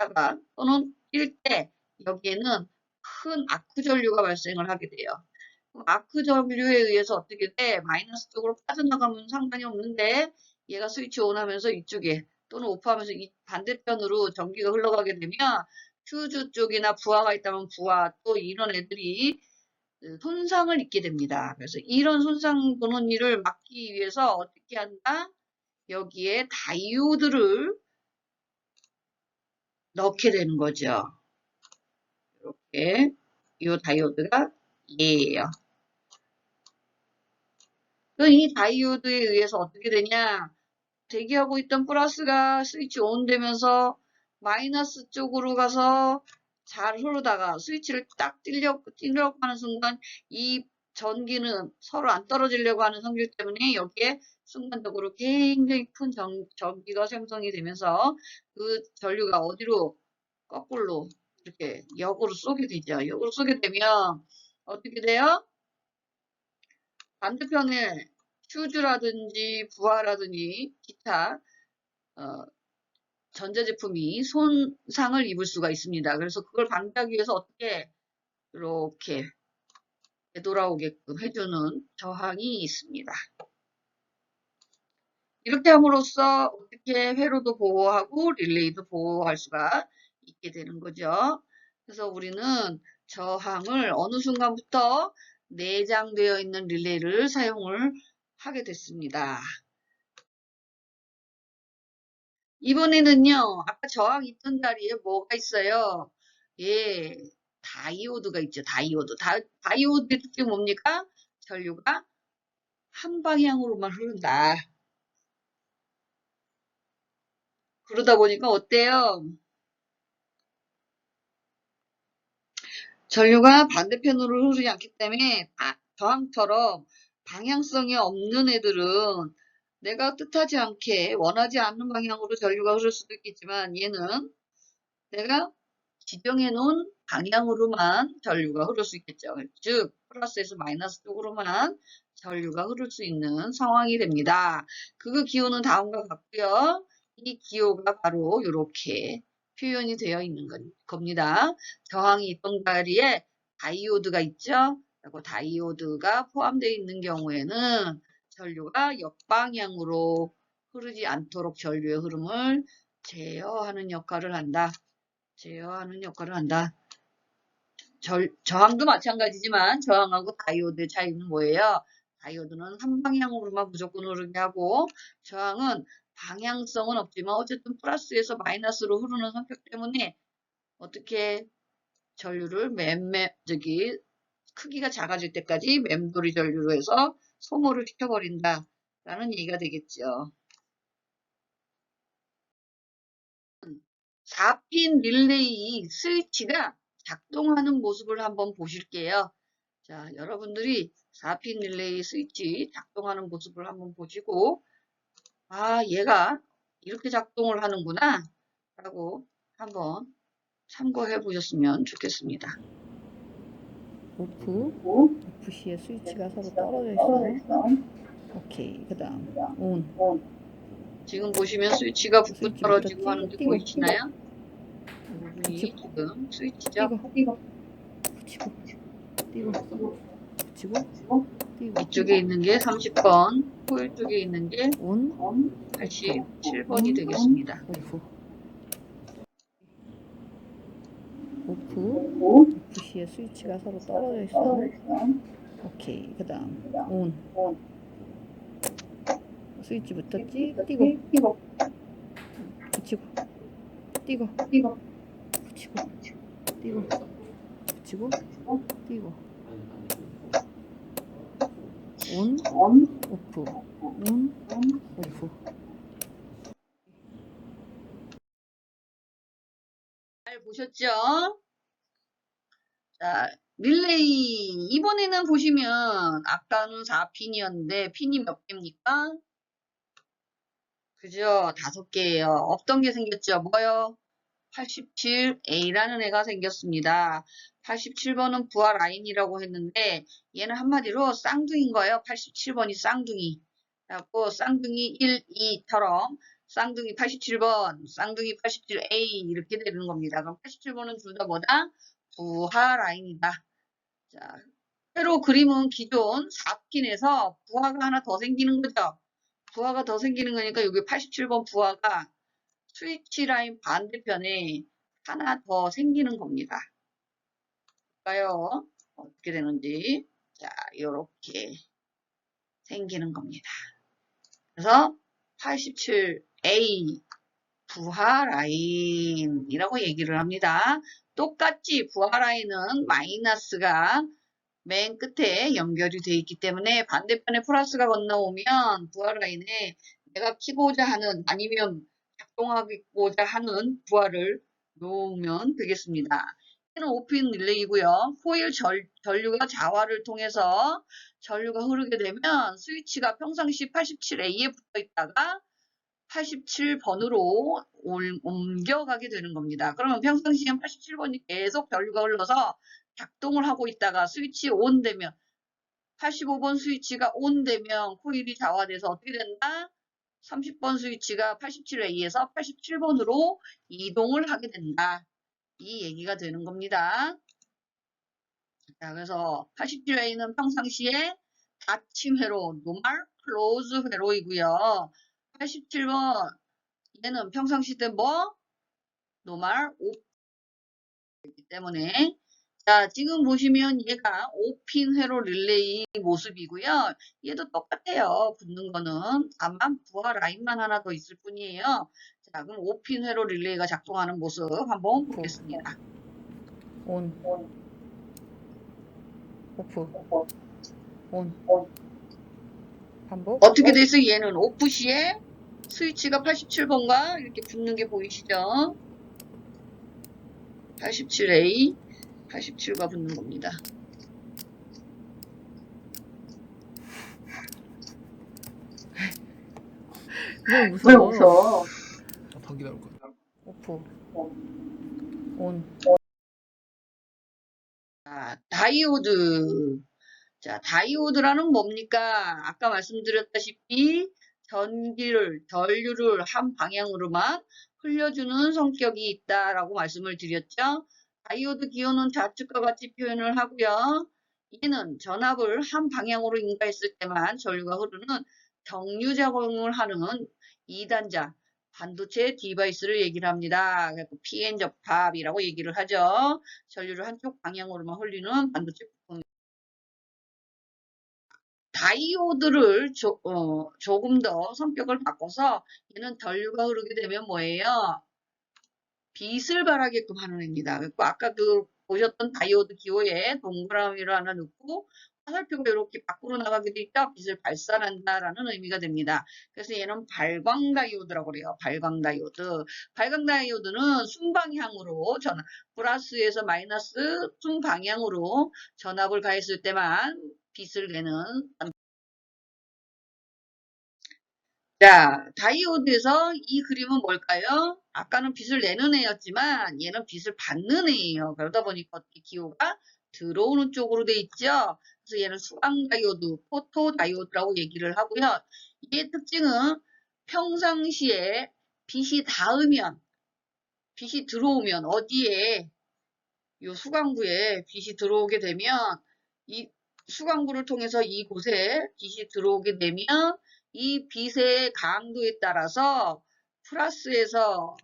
했다가 또는 뛸 때 여기에는 큰 아크 전류가 발생을 하게 돼요. 아크 전류에 의해서 어떻게 돼? 마이너스 쪽으로 빠져나가면 상관이 없는데 얘가 스위치 온 하면서 이쪽에 또는 오프하면서 이 반대편으로 전기가 흘러가게 되면 퓨즈 쪽이나 부하가 있다면 부하 또 이런 애들이 손상을 입게 됩니다. 그래서 이런 손상 보는 일을 막기 위해서 어떻게 한다? 여기에 다이오드를 넣게 되는 거죠. 이렇게 이 다이오드가 얘예요. 이 다이오드에 의해서 어떻게 되냐? 대기하고 있던 플러스가 스위치 온 되면서 마이너스 쪽으로 가서 잘 흐르다가 스위치를 딱 띄려고 하는 순간 이 전기는 서로 안 떨어지려고 하는 성질 때문에 여기에 순간적으로 굉장히 큰 전기가 생성이 되면서 그 전류가 어디로 거꾸로 이렇게 역으로 쏘게 되죠. 역으로 쏘게 되면 어떻게 돼요? 반대편에 퓨즈라든지 부하라든지 기타 전자제품이 손상을 입을 수가 있습니다. 그래서 그걸 방지하기 위해서 어떻게 이렇게 되돌아오게끔 해주는 저항이 있습니다. 이렇게 함으로써 어떻게 회로도 보호하고 릴레이도 보호할 수가 있게 되는 거죠. 그래서 우리는 저항을 어느 순간부터 내장되어 있는 릴레이를 사용을 하게 됐습니다. 이번에는요, 아까 저항 있던 자리에 뭐가 있어요? 예, 다이오드가 있죠. 다이오드. 다이오드의 특징이 뭡니까? 전류가 한 방향으로만 흐른다. 그러다 보니까 어때요? 전류가 반대편으로 흐르지 않기 때문에 저항처럼 방향성이 없는 애들은 내가 뜻하지 않게 원하지 않는 방향으로 전류가 흐를 수도 있겠지만 얘는 내가 지정해 놓은 방향으로만 전류가 흐를 수 있겠죠. 즉 플러스에서 마이너스 쪽으로만 전류가 흐를 수 있는 상황이 됩니다. 그 기호는 다음과 같고요. 이 기호가 바로 이렇게 표현이 되어 있는 겁니다. 저항이 있던 자리에 다이오드가 있죠. 그리고 다이오드가 포함되어 있는 경우에는 전류가 역방향으로 흐르지 않도록 전류의 흐름을 제어하는 역할을 한다. 저항도 마찬가지지만 저항하고 다이오드의 차이는 뭐예요? 다이오드는 한 방향으로만 무조건 흐르게 하고 저항은 방향성은 없지만 어쨌든 플러스에서 마이너스로 흐르는 성격 때문에 어떻게 전류를 크기가 작아질 때까지 맴돌이 전류로 해서 소모를 시켜버린다 라는 얘기가 되겠죠. 4핀 릴레이 스위치가 작동하는 모습을 한번 보실게요. 자, 여러분들이 4핀 릴레이 스위치 작동하는 모습을 한번 보시고, 아, 얘가 이렇게 작동을 하는구나 라고 한번 참고해 보셨으면 좋겠습니다. 오프 시에 스위치가 서로 떨어져 있어. 오케이. 그다음 온. 지금 보시면 스위치가 붙고 스위치 떨어지고 붙었지? 하는 게 띄고. 보이시나요? 이 부분이 지금 스위치죠. 붙이고. 띄고. 붙이고. 띄고. 이쪽에 있는 게 30번, 코일 쪽에 있는 게 온. 87번이 되겠습니다. 오프 시에 스위치가 서로 떨어져 있어. 오케이. 그다음 온. 스위치 붙었지? 띄고. 붙이고. 띄고. 붙이고. 띄고. 붙이고. 띄고. 온. 오프. 온. 오프. 잘 보셨죠? 자, 릴레이. 이번에는 보시면 아까는 4핀이었는데 핀이 몇 개입니까? 그죠? 5개예요. 없던 게 생겼죠? 뭐요? 87A라는 애가 생겼습니다. 87번은 부하 라인이라고 했는데 얘는 한마디로 쌍둥이인 거예요. 87번이 쌍둥이. 그래갖고 쌍둥이 1, 2처럼 쌍둥이 87번, 쌍둥이 87A 이렇게 되는 겁니다. 그럼 87번은 둘 다 뭐다? 부하 라인이다. 자, 회로 그림은 기존 4핀에서 부하가 하나 더 생기는 거죠. 부하가 더 생기는 거니까 여기 87번 부하가 스위치 라인 반대편에 하나 더 생기는 겁니다. 볼까요? 어떻게 되는지. 자, 이렇게 생기는 겁니다. 그래서 87A 부하 라인이라고 얘기를 합니다. 똑같이 부하 라인은 마이너스가 맨 끝에 연결이 되어 있기 때문에 반대편에 플러스가 건너오면 부하 라인에 내가 키고자 하는 아니면 작동하고자 하는 부하를 놓으면 되겠습니다. 얘는 오픈 릴레이고요. 코일 전류가 자화를 통해서 전류가 흐르게 되면 스위치가 평상시 87A에 붙어 있다가 87번으로 옮겨가게 되는 겁니다. 그러면 평상시엔 87번이 계속 전류가 흘러서 작동을 하고 있다가 스위치 온 되면 85번 스위치가 온 되면 코일이 자화돼서 어떻게 된다? 30번 스위치가 87A에서 87번으로 이동을 하게 된다. 이 얘기가 되는 겁니다. 자, 그래서 87A는 평상시에 닫힘 회로, 노멀 클로즈 회로이고요. 87번 얘는 평상시 때 뭐? 노멀 오픈이기 때문에 자, 지금 보시면 얘가 5핀 회로 릴레이 모습이고요. 얘도 똑같아요. 붙는 거는 다만 부하 라인만 하나 더 있을 뿐이에요. 자, 그럼 5핀 회로 릴레이가 작동하는 모습 한번 보겠습니다. 온. 오프. 온. 반복. 어떻게 돼서 얘는 오프 시에 스위치가 87번과 이렇게 붙는 게 보이시죠? 87A, 87과 붙는 겁니다. 왜 웃어? 더 기다릴 거야. 오프. 온. 자, 다이오드. 자, 다이오드라는 뭡니까? 아까 말씀드렸다시피 전류를 한 방향으로만 흘려주는 성격이 있다라고 말씀을 드렸죠. 다이오드 기호는 좌측과 같이 표현을 하고요. 얘는 전압을 한 방향으로 인가했을 때만 전류가 흐르는 경류 작용을 하는 2단자 반도체 디바이스를 얘기를 합니다. 그래서 PN 접합이라고 얘기를 하죠. 전류를 한쪽 방향으로만 흘리는 반도체 부품. 다이오드를 조금 더 성격을 바꿔서 얘는 전류가 흐르게 되면 뭐예요? 빛을 발하게끔 하는 애입니다. 그리고 아까 그 보셨던 다이오드 기호에 동그라미를 하나 넣고 화살표가 이렇게 밖으로 나가게 되니까 빛을 발산한다라는 의미가 됩니다. 그래서 얘는 발광 다이오드라고 그래요. 발광 다이오드. 발광 다이오드는 순방향으로 전압, 플러스에서 마이너스 순방향으로 전압을 가했을 때만 빛을 내는. 자, 다이오드에서 이 그림은 뭘까요? 아까는 빛을 내는 애였지만 얘는 빛을 받는 애예요. 그러다 보니까 어떻게 기호가 들어오는 쪽으로 돼 있죠. 그래서 얘는 수광 다이오드, 포토 다이오드라고 얘기를 하고요. 이의 특징은 평상시에 빛이 닿으면, 빛이 들어오면 어디에 이 수광구에 빛이 들어오게 되면 이 수광구를 통해서 이곳에 빛이 들어오게 되면 이 빛의 강도에 따라서 플러스에서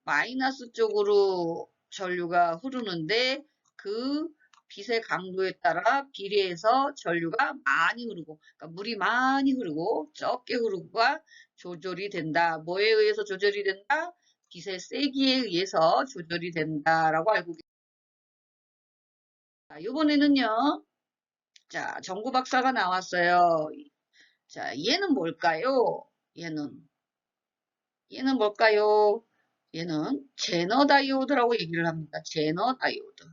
마이너스 쪽으로 전류가 흐르는데 그 빛의 강도에 따라 비례해서 전류가 많이 흐르고, 그러니까 물이 많이 흐르고 적게 흐르고가 조절이 된다. 뭐에 의해서 조절이 된다? 빛의 세기에 의해서 조절이 된다라고 알고 계십니다. 이번에는요. 자, 정구 박사가 나왔어요. 자, 얘는 뭘까요? 얘는 뭘까요? 얘는 제너 다이오드라고 얘기를 합니다. 제너 다이오드.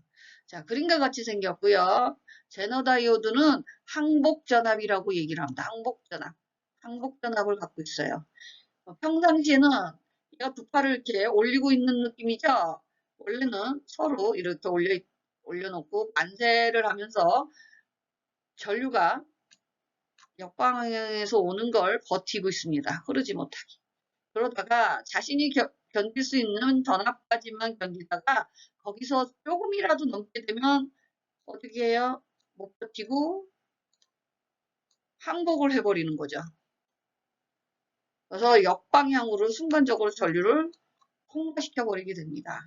자, 그림과 같이 생겼고요. 제너 다이오드는 항복 전압이라고 얘기를 합니다. 항복 전압. 항복 전압을 갖고 있어요. 평상시에는 얘가 두 팔을 이렇게 올리고 있는 느낌이죠. 원래는 서로 이렇게 올려놓고 만세를 하면서 전류가 역방향에서 오는 걸 버티고 있습니다. 흐르지 못하게. 그러다가 자신이 견딜 수 있는 전압까지만 견디다가 거기서 조금이라도 넘게 되면 어떻게 해요? 못 버티고 항복을 해버리는 거죠. 그래서 역방향으로 순간적으로 전류를 통과시켜 버리게 됩니다.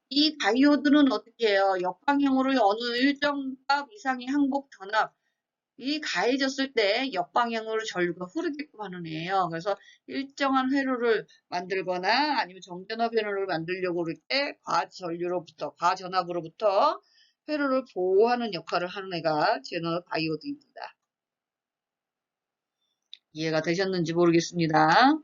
이 다이오드는 어떻게 해요? 역방향으로 어느 일정 값 이상의 항복 전압이 가해졌을 때 역방향으로 전류가 흐르게끔 하는 애예요. 그래서 일정한 회로를 만들거나 아니면 정전압 회로를 만들려고 그럴 때 과전압으로부터 회로를 보호하는 역할을 하는 애가 제너 다이오드입니다. 이해가 되셨는지 모르겠습니다.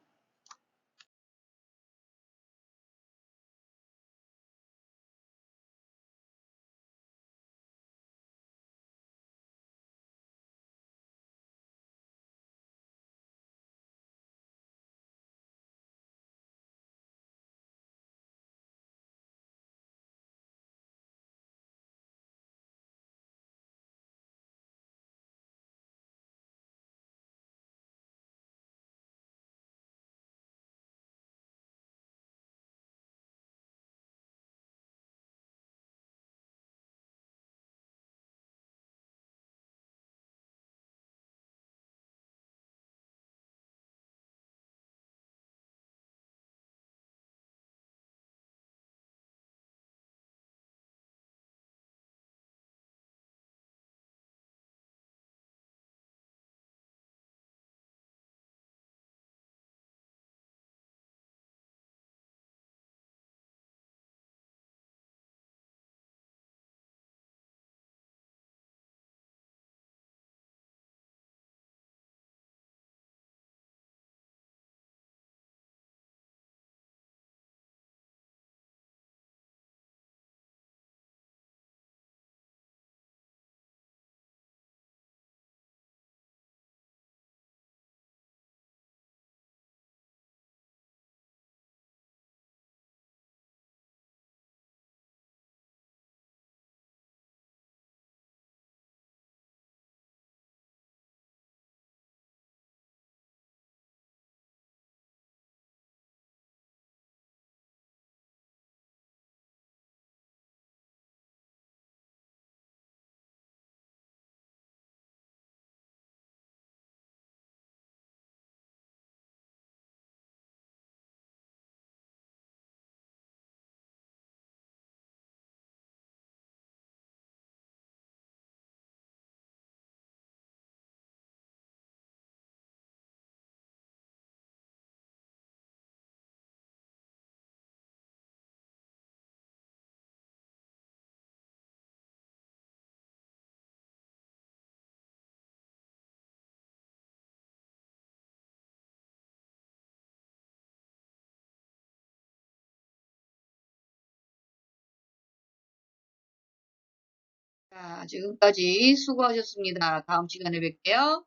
자, 지금까지 수고하셨습니다. 다음 시간에 뵐게요.